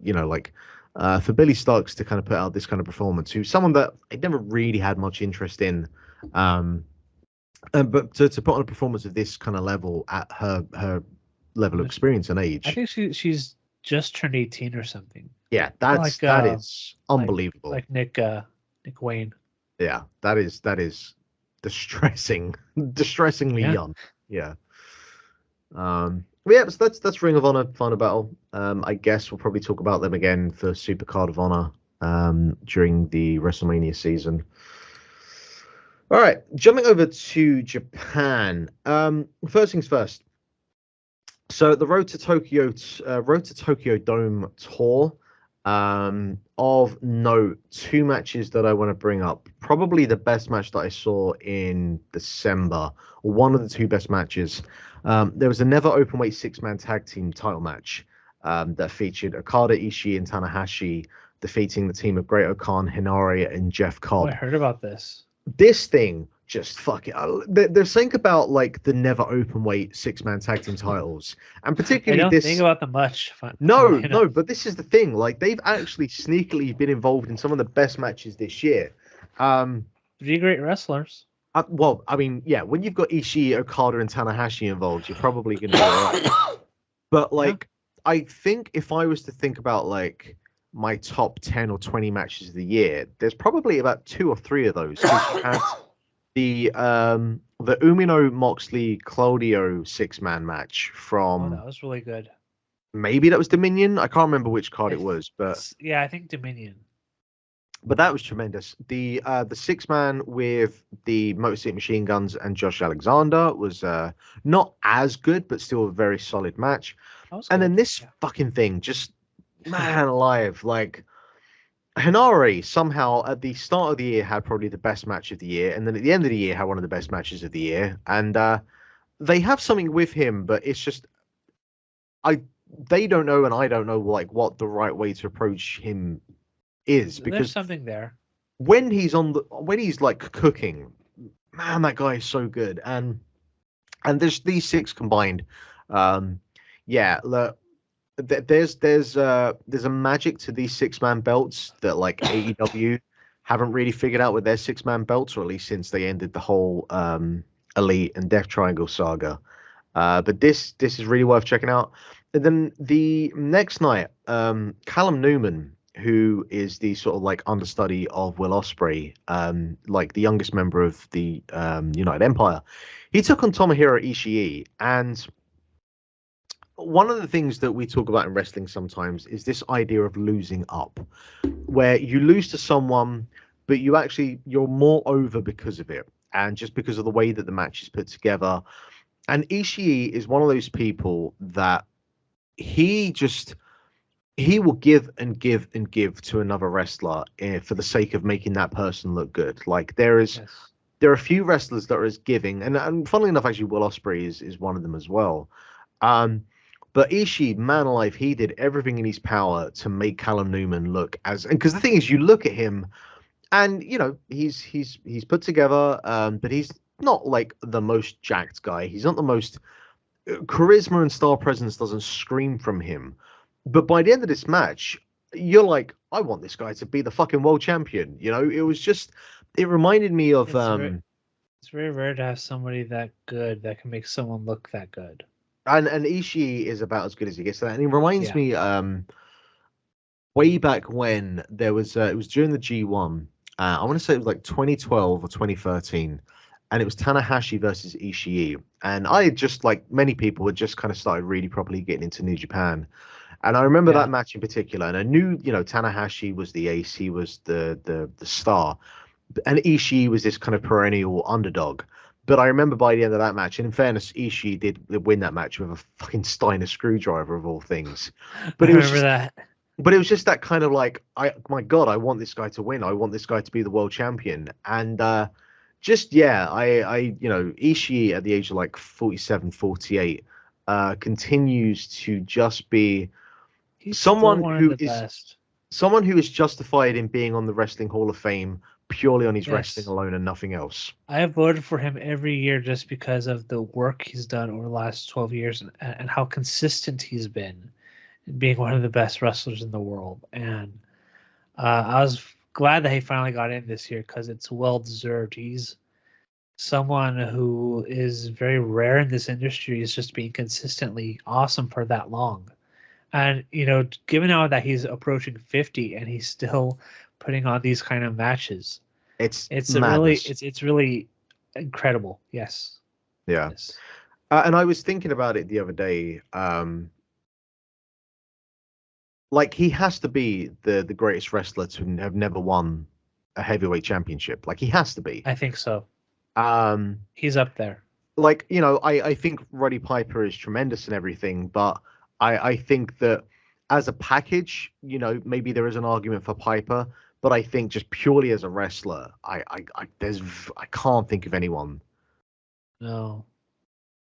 A: for Billy Starks to kind of put out this kind of performance, who's someone that I never really had much interest in, but to put on a performance of this kind of level at her level of experience and
B: I
A: age,
B: think she's just turned 18 or something.
A: yeah,
B: Like
A: that is
B: like
A: unbelievable.
B: like Nick McWayne.
A: Yeah, that is distressingly
B: Yeah.
A: young. Yeah. But yeah, so that's Ring of Honor Final Battle. I guess we'll probably talk about them again for Super Card of Honor during the WrestleMania season. All right, jumping over to Japan. First things first. So the Road to Tokyo Dome tour. Of note, two matches that I want to bring up. Probably the best match that I saw in December, or one of the two best matches. There was a never openweight six-man tag team title match that featured Okada, Ishii, and Tanahashi defeating the team of Great Okan, Hinari, and Jeff
B: Oh, I
A: Cobb.
B: heard about this.
A: This thing just fucking there's something about like the never open weight six-man tag team titles, and
B: I
A: particularly
B: don't think
A: this.
B: about them much.
A: No,
B: Funnily enough.
A: no, but this is the thing, like they've actually sneakily been involved in some of the best matches this year. um
B: 3 great wrestlers.
A: well, I mean, yeah, when you've got Ishii, Okada, and Tanahashi involved, you're probably going to be all right. But
B: Yeah.
A: like, I think if I was to think about like my top 10 or 20 matches of the year, there's probably about two or three of those, because you had the Umino Moxley Claudio six-man match
B: Oh,
A: from,
B: that was really good.
A: maybe that was Dominion. I can't remember which card
B: I
A: it was, but
B: yeah, I think Dominion.
A: that was tremendous. The six-man with the Motor City Machine Guns and Josh Alexander was not as good, but still a very solid match.
B: That was
A: And
B: good.
A: then this
B: Yeah.
A: fucking thing, just man alive, like Hinari somehow at the start of the year had probably the best match of the year, and then at the end of the year had one of the best matches of the year. And they have something with him, but it's just I they don't know, and I don't know like what the right way to approach him is,
B: There's
A: because
B: something there.
A: when he's like cooking, man, that guy is so good. And there's these six combined. um yeah, look, there's a magic to these six-man belts that like AEW haven't really figured out with their six-man belts, or at least since they ended the whole Elite and Death Triangle saga. But this is really worth checking out. And then the next night, Callum Newman, who is the sort of like understudy of Will Ospreay, like the youngest member of the United Empire, he took on Tomohiro Ishii. And one of the things that we talk about in wrestling sometimes is this idea of losing up, where you lose to someone, but you're more over because of it, and just because of the way that the match is put together. And Ishii is one of those people that he just he will give and give and give to another wrestler for the sake of making that person look good. Like
B: Yes.
A: there are a few wrestlers that are as giving, and funnily enough, actually, Will Ospreay is one of them as well. But Ishii, man alive, he did everything in his power to make Callum Newman look as, and because the thing is, you look at him and he's put together, but he's not like the most jacked guy. He's not the most charisma and star presence doesn't scream from him. But by the end of this match, you're like, I want this guy to be the fucking world champion. It was just, it reminded me of
B: It's very rare to have somebody that good that can make someone look that good.
A: and Ishii is about as good as he gets. And it reminds
B: Yeah.
A: me way back when there was it was during the G1. I want to say it was like 2012 or 2013, and it was Tanahashi versus Ishii. And I had just, like many people, had just kind of started really properly getting into New Japan. And I remember
B: Yeah.
A: that match in particular, and I knew, Tanahashi was the ace, he was the star, and Ishii was this kind of perennial underdog. But I remember by the end of that match, and in fairness, Ishii did win that match with a fucking Steiner screwdriver of all things. But
B: I
A: it was
B: remember
A: just
B: that.
A: but it was just that kind of like, my God, I want this guy to win. I want this guy to be the world champion. And just, yeah, Ishii at the age of like 47, 48, continues to just be
B: He's still
A: someone
B: one of
A: who
B: the
A: is
B: best.
A: someone who is justified in being on the Wrestling Hall of Fame purely on his wrestling
B: Yes.
A: alone and nothing else.
B: I have voted for him every year just because of the work he's done over the last 12 years and how consistent he's been in being one of the best wrestlers in the world. And I was glad that he finally got in this year because it's well deserved. He's someone who is very rare in this industry, is just being consistently awesome for that long. And given now that he's approaching 50 and he's still putting on these kind of matches.
A: It's
B: It's
A: madness.
B: it's really incredible. Yes.
A: Yeah.
B: Yes.
A: And I was thinking about it the other day. Like he has to be the greatest wrestler to have never won a heavyweight championship. Like he has to be.
B: I think so.
A: Um,
B: He's up there.
A: like I think Roddy Piper is tremendous and everything, but I think that as a package, maybe there is an argument for Piper, but I think just purely as a wrestler, I can't think of anyone.
B: No.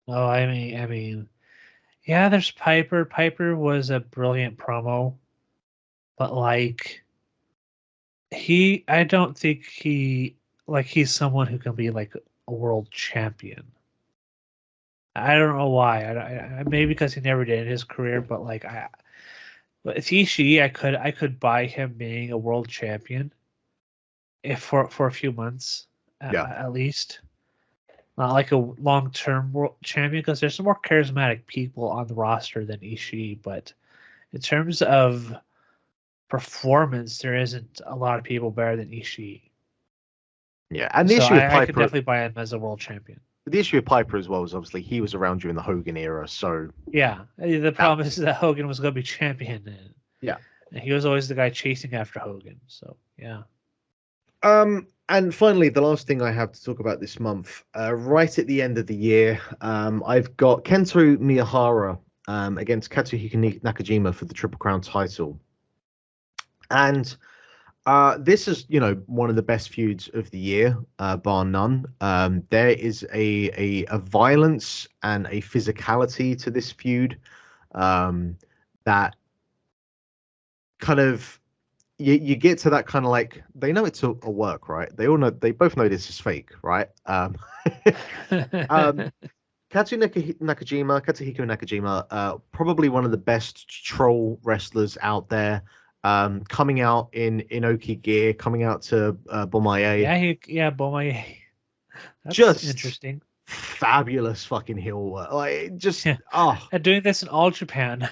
B: No, I mean, yeah, there's Piper. Piper was a brilliant promo, but like I don't think he's someone who can be like a world champion. I don't know why. Maybe because he never did in his career, but but with Ishii, I could buy him being a world champion if for a few months
A: Yeah.
B: at least. Not like a long-term world champion because there's some more charismatic people on the roster than Ishii, but in terms of performance, there isn't a lot of people better than Ishii.
A: Yeah. And the
B: So
A: issue with
B: I could
A: Piper,
B: definitely buy him as a world champion.
A: the issue with Piper as well is obviously he was around during the Hogan era, so
B: Yeah, the
A: that
B: problem is that Hogan was going to be champion,
A: yeah.
B: and he was always the guy chasing after Hogan. So yeah,
A: And finally, the last thing I have to talk about this month, right at the end of the year, I've got Kento Miyahara against Katsuhiko Nakajima for the Triple Crown title. And this is, one of the best feuds of the year, bar none. There is a violence and a physicality to this feud that kind of you get to that kind of like they know it's a work, right? They both know this is fake, right? Um, Katsuhiko Nakajima, probably one of the best troll wrestlers out there. Coming out in Inoki gear, coming out to Bomaye,
B: Bomaye. That's
A: just
B: interesting.
A: fabulous fucking heel work. Like just
B: Yeah, and doing this in all Japan,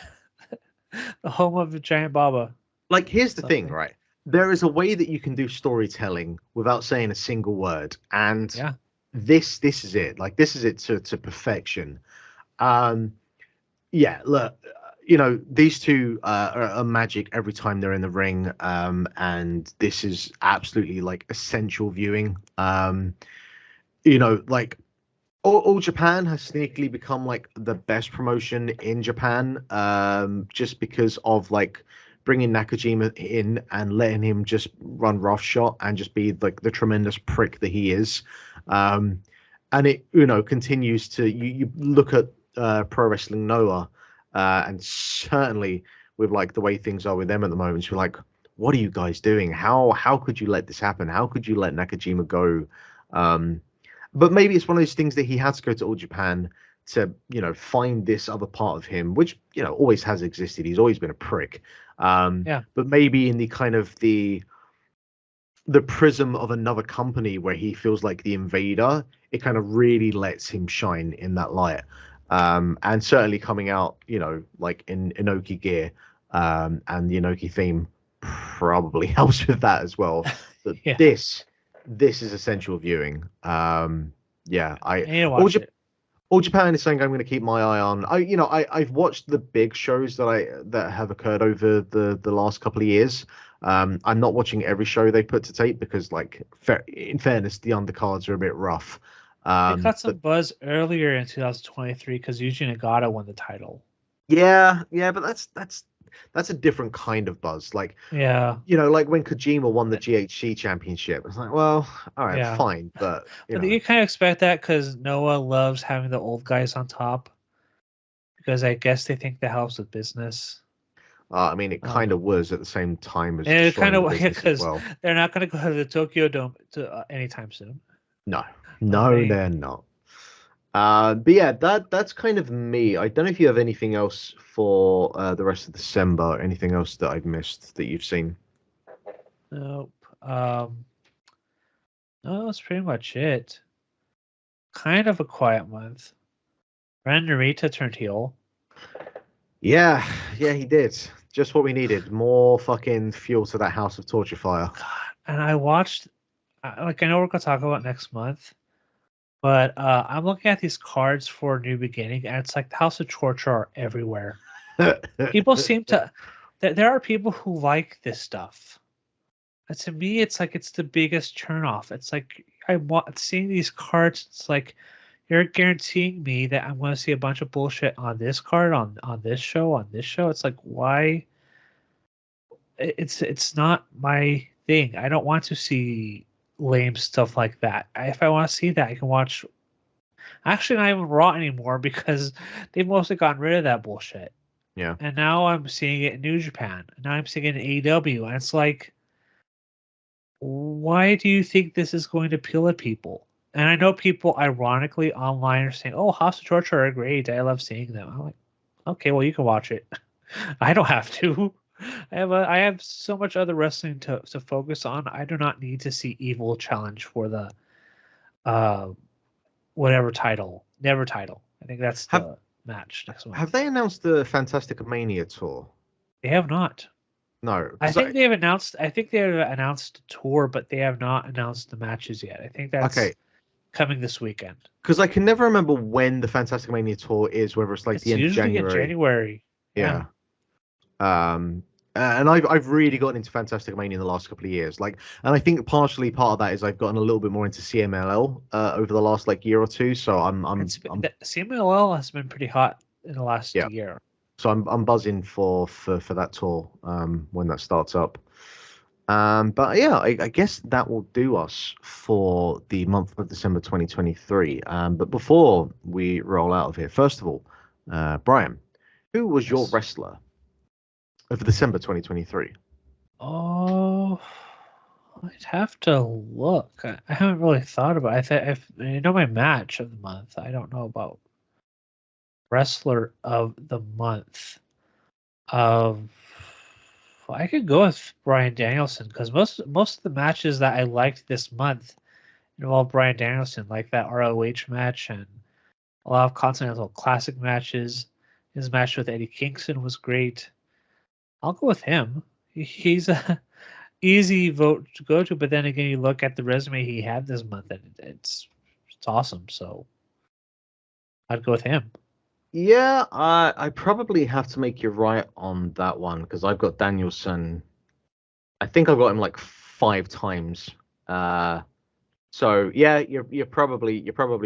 B: the home of the Giant Baba.
A: like here's the thing,
B: Something.
A: right? There is a way that you can do storytelling without saying a single word, and
B: Yeah.
A: this is it. Like this is it to perfection. Um, yeah, look, these two are magic every time they're in the ring, and this is absolutely like essential viewing. Like all Japan has sneakily become like the best promotion in Japan, just because of like bringing Nakajima in and letting him just run roughshod and just be like the tremendous prick that he is. And it continues to you look at Pro Wrestling Noah, and certainly with like the way things are with them at the moment, you're like, what are you guys doing? How could you let this happen? How could you let Nakajima go? But maybe it's one of those things that he had to go to All Japan to, find this other part of him, which, always has existed. He's always been a prick.
B: Yeah.
A: But maybe in the kind of the prism of another company where he feels like the invader, it kind of really lets him shine in that light. And certainly coming out, like in Inoki gear, and the Inoki theme probably helps with that as well. But
B: Yeah.
A: this is essential viewing. Yeah,
B: I need to watch it.
A: All Japan is something I'm going to keep my eye on. I've watched the big shows that have occurred over the last couple of years. I'm not watching every show they put to tape because, like, in fairness, the undercards are a bit rough.
B: It got some
A: But
B: buzz earlier in 2023 because Yuji Nagata won the title.
A: yeah, but that's a different kind of buzz. Like,
B: Yeah.
A: like when Kojima won the GHC championship, it's like, well, all right,
B: Yeah.
A: fine, but
B: But you kind of expect that because Noah loves having the old guys on top because I guess they think that helps with business.
A: I mean, it kind of was at the same time as
B: And it kind
A: destroying the
B: of
A: business as
B: because
A: well.
B: they're not going to go to the Tokyo Dome anytime soon.
A: No,
B: I
A: no,
B: think.
A: they're not. But yeah, that's kind of me. I don't know if you have anything else for the rest of December, anything else that I've missed that you've seen.
B: Nope. No, that's pretty much it. Kind of a quiet month. Ren Narita turned heel.
A: Yeah, he did. Just what we needed. More fucking fuel to that House of Torture fire.
B: God, and I watched, like, I know we're gonna talk about next month, but I'm looking at these cards for New Beginning, and it's like the House of Torture are everywhere. People seem to, there are people who like this stuff. And to me, it's like it's the biggest turnoff. It's like I want seeing these cards. It's like you're guaranteeing me that I'm going to see a bunch of bullshit on this card, on this show, on this show. It's like why? It's not my thing. I don't want to see lame stuff like that. If I want to see that, I can watch. Actually, not even Raw anymore because they've mostly gotten rid of that bullshit.
A: Yeah.
B: And now I'm seeing it in New Japan. And now I'm seeing it in AEW, and it's like, why do you think this is going to appeal to people? And I know people ironically online are saying, "Oh, House of Torture are great. I love seeing them." I'm like, okay, well, you can watch it. I don't have to. I have so much other wrestling to focus on. I do not need to see Evil challenge for the uh whatever title, never title. I think that's
A: Have
B: the match next month.
A: have they announced the Fantastic Mania tour?
B: They have not.
A: No,
B: I
A: because
B: think they've announced. I think they've announced a tour, but they have not announced the matches yet. I think that's
A: okay,
B: coming this weekend.
A: because I can never remember when the Fantastic Mania tour is. Whether it's like
B: It's
A: the end of
B: usually in
A: January.
B: January. Yeah.
A: Yeah. And I've really gotten into Fantastic Mania in the last couple of years. Like, and I think partially part of that is I've gotten a little bit more into CMLL over the last like year or two. So I'm
B: CMLL has been pretty hot in the last
A: yeah.
B: year.
A: So I'm buzzing for that tour when that starts up. But yeah, I guess that will do us for the month of December 2023. But before we roll out of here, first of all, Brian, who was your
B: Yes.
A: wrestler of December 2023?
B: Oh, I'd have to look. I haven't really thought about it. I know my match of the month. I don't know about wrestler of the month. Um, I could go with Brian Danielson because most of the matches that I liked this month involved Brian Danielson, like that ROH match and a lot of Continental Classic matches. His match with Eddie Kingston was great. I'll go with him. He's a easy vote to go to, but then again, you look at the resume he had this month, and it's awesome. So I'd go with him.
A: Yeah, I probably have to make you right on that one because I've got Danielson. I think I've got him like 5 times. So yeah, you're probably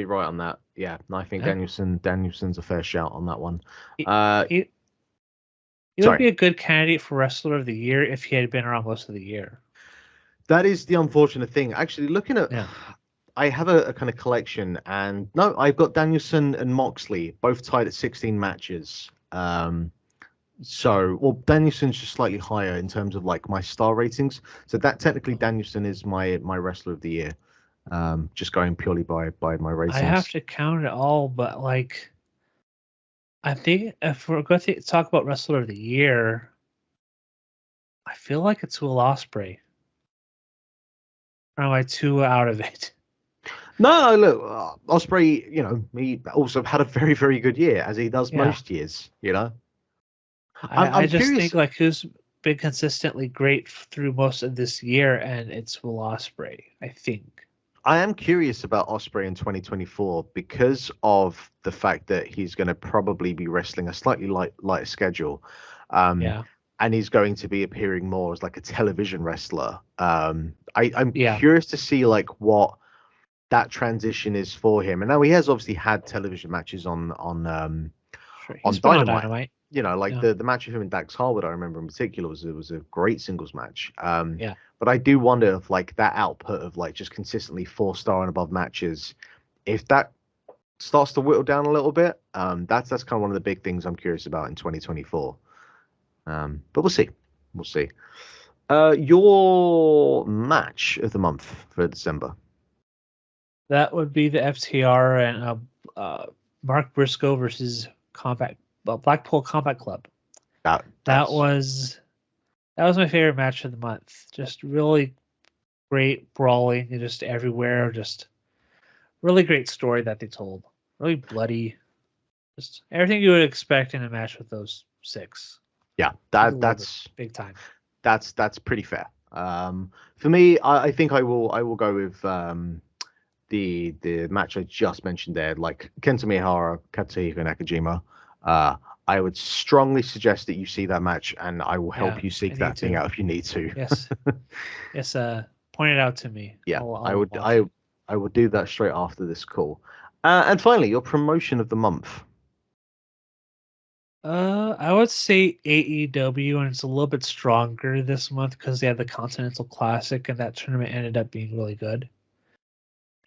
A: right on that. Yeah, I think
B: Yeah.
A: Danielson's a fair shout on that one.
B: He,
A: Uh,
B: he he would
A: sorry,
B: be a good candidate for wrestler of the year if he had been around most of the year.
A: that is the unfortunate thing. Actually, looking at,
B: Yeah.
A: I have a kind of collection, and no, I've got Danielson and Moxley both tied at 16 matches. So, well, Danielson's just slightly higher in terms of like my star ratings. So that technically Danielson is my wrestler of the year. Just going purely by my
B: I have
A: ratings.
B: to count it all, but like I think if we're going to talk about wrestler of the year, I feel like it's Will Ospreay. Or am I too out of it?
A: No, look, Osprey. He also had a very very good year as he does
B: Yeah.
A: most years. I'm
B: I
A: I'm
B: just
A: curious.
B: think like who's been consistently great through most of this year, and it's Will Ospreay. I think.
A: I am curious about Osprey in 2024 because of the fact that he's going to probably be wrestling a slightly lighter schedule, um,
B: Yeah.
A: and he's going to be appearing more as like a television wrestler. I'm
B: Yeah.
A: curious to see like what that transition is for him. And now he has obviously had television matches
B: Sure.
A: on
B: He's been on
A: Dynamite.
B: Dynamite.
A: Like
B: Yeah.
A: the match of him and Dax Harwood, I remember in particular was a great singles match.
B: Yeah.
A: But I do wonder if like that output of like just consistently 4-star and above matches, if that starts to whittle down a little bit, that's kind of one of the big things I'm curious about in 2024. But we'll see. We'll see. Your match of the month for December.
B: That would be the FTR and Mark Briscoe versus Blackpool Combat Club.
A: That
B: That
A: that's
B: was that was my favorite match of the month. Just really great brawling, and just everywhere. Just really great story that they told. Really bloody. Just everything you would expect in a match with those six.
A: Yeah,
B: He delivered
A: that's
B: big time.
A: that's pretty fair. For me, I think I will go with the match I just mentioned there, like Kenta Miyahara, Katsuhiko Nakajima. Uh, I would strongly suggest that you see that match, and I will
B: Yeah,
A: help you
B: I
A: seek
B: need
A: that thing
B: to.
A: out if you need to.
B: Yes, yes. Point it out to me.
A: Yeah, I
B: I'll
A: would
B: watch
A: I
B: it.
A: I will do that straight after this call. And finally, your promotion of the month.
B: I would say AEW, and it's a little bit stronger this month because they had the Continental Classic, and that tournament ended up being really good.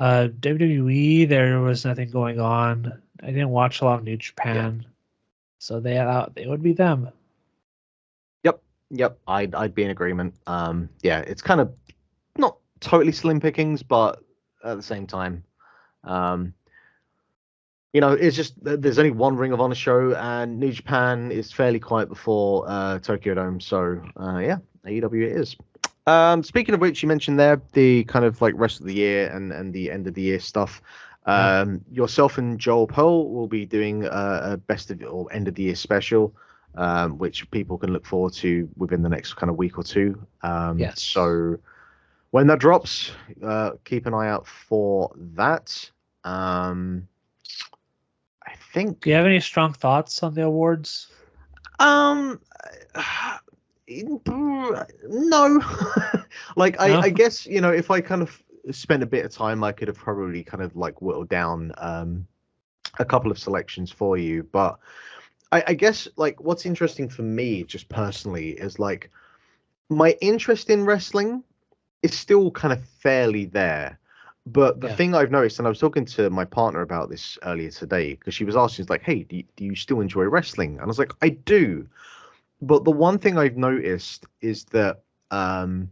B: WWE, there was nothing going on. I didn't watch a lot of New
A: Yeah.
B: Japan, so they would be them.
A: Yep. Yep. I'd be in agreement. Yeah, it's kind of not totally slim pickings, but at the same time, um, it's just there's only one Ring of Honor show, and New Japan is fairly quiet before Tokyo Dome. So yeah, AEW it is. Speaking of which, you mentioned there the kind of like rest of the year and the end of the year stuff.
B: Yeah.
A: Yourself and Joel Pearl will be doing a best of or end of the year special, which people can look forward to within the next kind of week or two.
B: Yes.
A: So when that drops, keep an eye out for that. I
B: Do you
A: think
B: have any strong thoughts on the awards?
A: um no. Like
B: No.
A: I guess, if I kind of spent a bit of time, I could have probably kind of like whittled down a couple of selections for you. But I guess like what's interesting for me just personally is like my interest in wrestling is still kind of fairly there. But the
B: Yeah.
A: thing I've noticed, and I was talking to my partner about this earlier today, because she was asking, like, hey, do you still enjoy wrestling? And I was like, I do. But the one thing I've noticed is that um,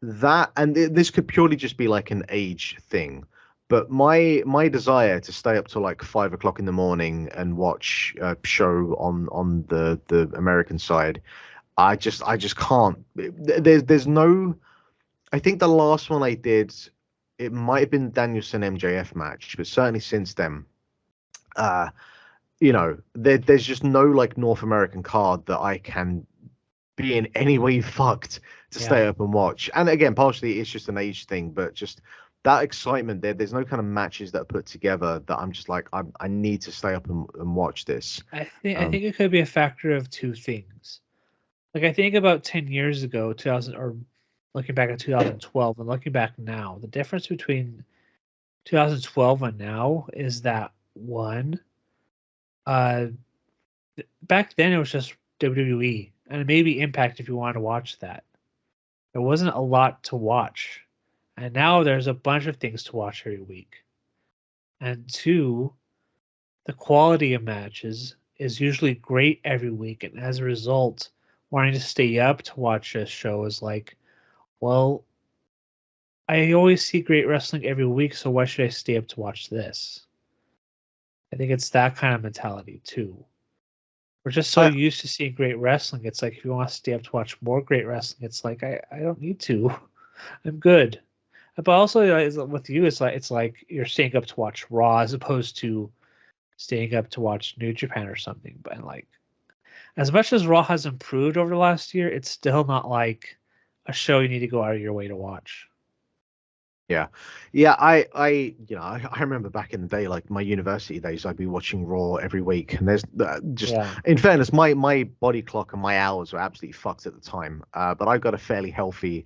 A: this could purely just be like an age thing. But my desire to stay up till like 5 o'clock in the morning and watch a show on the American side, I just can't. There's no. I think the last one I did, it might have been Danielson MJF match, but certainly since then, uh, there's just no like North American card that I can be in any way fucked to
B: Yeah.
A: stay up and watch. And again, partially it's just an age thing, but just that excitement there's no kind of matches that are put together that I'm just like I need to stay up and watch this.
B: I
A: Um,
B: think it could be a factor of two things. Like I think about 10 years ago, 2000 or looking back at 2012 and looking back now, the difference between 2012 and now is that one, uh, back then it was just WWE and maybe Impact if you wanted to watch that. There wasn't a lot to watch, and now there's a bunch of things to watch every week. And two, the quality of matches is usually great every week, and as a result, wanting to stay up to watch a show is like, well, I always see great wrestling every week, so why should I stay up to watch this? I think it's that kind of mentality too. We're just so
A: I
B: used to seeing great wrestling. It's like if you want to stay up to watch more great wrestling, it's like I don't need to. I'm good. But also with you, it's like you're staying up to watch Raw as opposed to staying up to watch New Japan or something. But like as much as Raw has improved over the last year, it's still not like a show you need to go out of your way to watch.
A: Yeah, yeah. I remember back in the day, like my university days, I'd be watching Raw every week, and there's just,
B: Yeah.
A: in fairness, my body clock and my hours were absolutely fucked at the time. But I got a fairly healthy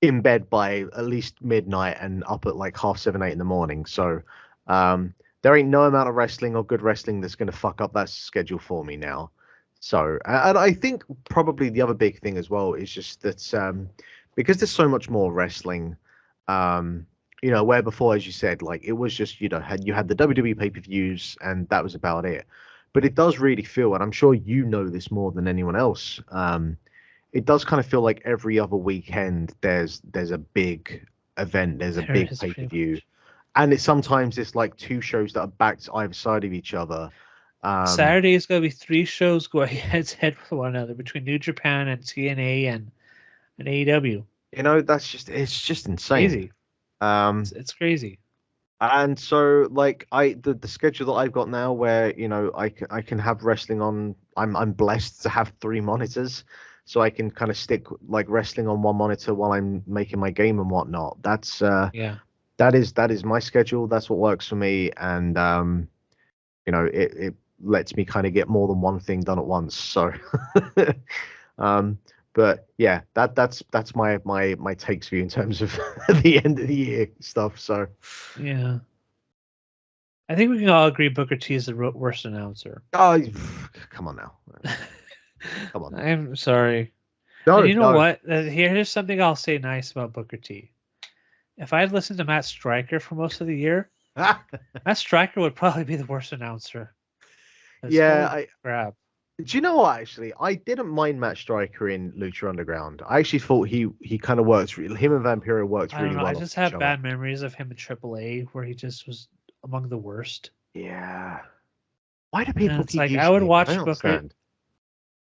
A: in bed by at least midnight and up at like half seven, 8 in the morning. So, there ain't no amount of wrestling or good wrestling that's gonna fuck up that schedule for me now. So, and I think probably the other big thing as well is just that because there's so much more wrestling, where before, as you said, like it was just you had the WWE pay-per-views and that was about it. But it does really feel, and I'm sure you know this more than anyone else. It does kind of feel like every other weekend there's a big event, there's a
B: There
A: big
B: is pretty
A: pay-per-view,
B: much.
A: and it's like two shows that are backed either side of each other. Um,
B: Saturday is going to be three shows going head to head with one another between New Japan and TNA and AEW.
A: that's just it's just insane.
B: Crazy.
A: Um,
B: It's crazy.
A: And so like the schedule that I've got now where I can have wrestling on. I'm blessed to have three monitors, so I can kind of stick like wrestling on one monitor while I'm making my game and whatnot.
B: Yeah.
A: That is my schedule. That's what works for me, and it lets me kind of get more than one thing done at once. So um but yeah, that's my takes for you in terms of the end of the year stuff. So
B: Yeah. I think we can all agree Booker T is the worst announcer.
A: oh, come on now. Come on.
B: I'm sorry. And
A: No,
B: you know
A: no.
B: what? Here's something I'll say nice about Booker T. If I had listened to Matt Stryker for most of the year, Matt Stryker would probably be the worst announcer. Because
A: Yeah,
B: holy crap.
A: do you know what, actually? I didn't mind Matt Striker in Lucha Underground. I actually thought he kind of worked, him and Vampiro worked
B: I don't
A: really
B: know. I
A: well off
B: just
A: each
B: have
A: other.
B: bad memories of him in AAA where he just was among the worst.
A: Yeah. Why do
B: And
A: people
B: it's
A: keep
B: like I
A: using
B: would
A: him? I don't
B: watch Booker.
A: understand.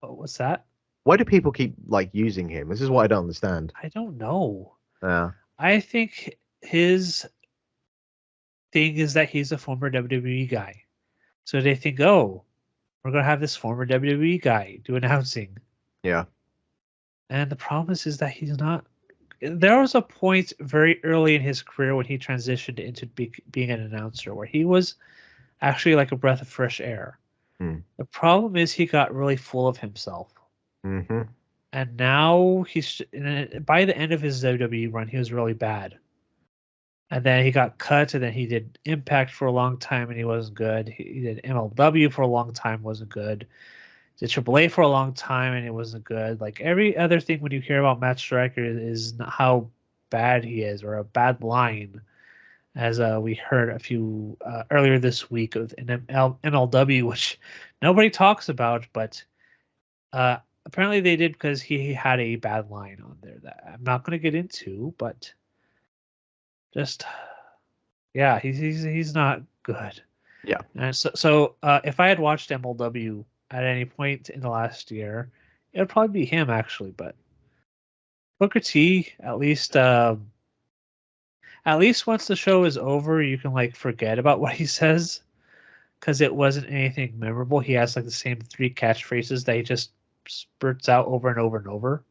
B: Oh, what's that?
A: Why do people keep like using him? This is what I don't understand.
B: I don't know.
A: Yeah.
B: I think his thing is that he's a former WWE guy. So they think, oh, we're going to have this former WWE guy do announcing.
A: Yeah.
B: And the problem is that he's not. There was a point very early in his career when he transitioned into being an announcer where he was actually like a breath of fresh air.
A: Hmm.
B: The problem is he got really full of himself.
A: Mm-hmm.
B: And now by the end of his WWE run, he was really bad. And then he got cut, and then he did Impact for a long time, and he wasn't good. He did MLW for a long time, wasn't good. Did AAA for a long time, and it wasn't good. Like every other thing, when you hear about Matt Striker, is not how bad he is, or a bad line, as we heard a few earlier this week of an MLW, which nobody talks about, but apparently they did because he had a bad line on there that I'm not going to get into, but just yeah, he's not good.
A: Yeah.
B: And so if I had watched MLW at any point in the last year, it would probably be him actually. But Booker T, at least once the show is over, you can like forget about what he says because it wasn't anything memorable. He has like the same three catchphrases that he just spurts out over and over and over.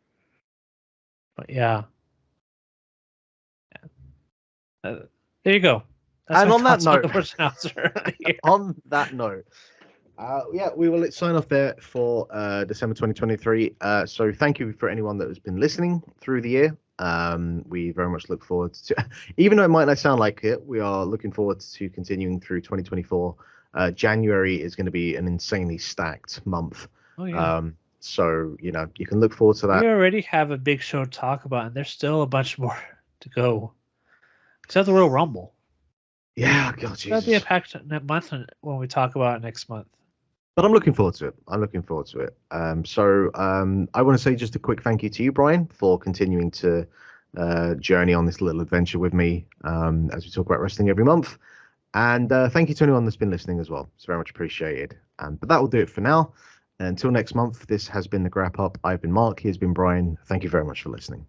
B: But yeah, uh, there you go. That's
A: And
B: my
A: on that
B: thoughts on
A: note,
B: the worst announcer of the year.
A: on that note, yeah, we will sign off there for December 2023. So thank you for anyone that has been listening through the year. We very much look forward to, even though it might not sound like it, we are looking forward to continuing through 2024. January is going to be an insanely stacked month.
B: Oh yeah.
A: So, you can look forward to
B: We
A: that.
B: already have a big show to talk about, and there's still a bunch more to go. Except the Royal Rumble.
A: Yeah, God,
B: That'll be a
A: Jesus.
B: packed month when we talk about it next month.
A: But I'm looking forward to it. I'm looking forward to it. I want to say just a quick thank you to you, Brian, for continuing to journey on this little adventure with me as we talk about wrestling every month. And thank you to anyone that's been listening as well. It's very much appreciated. But that will do it for now. Until next month, this has been the Grap Up. I've been Mark. Here's been Brian. Thank you very much for listening.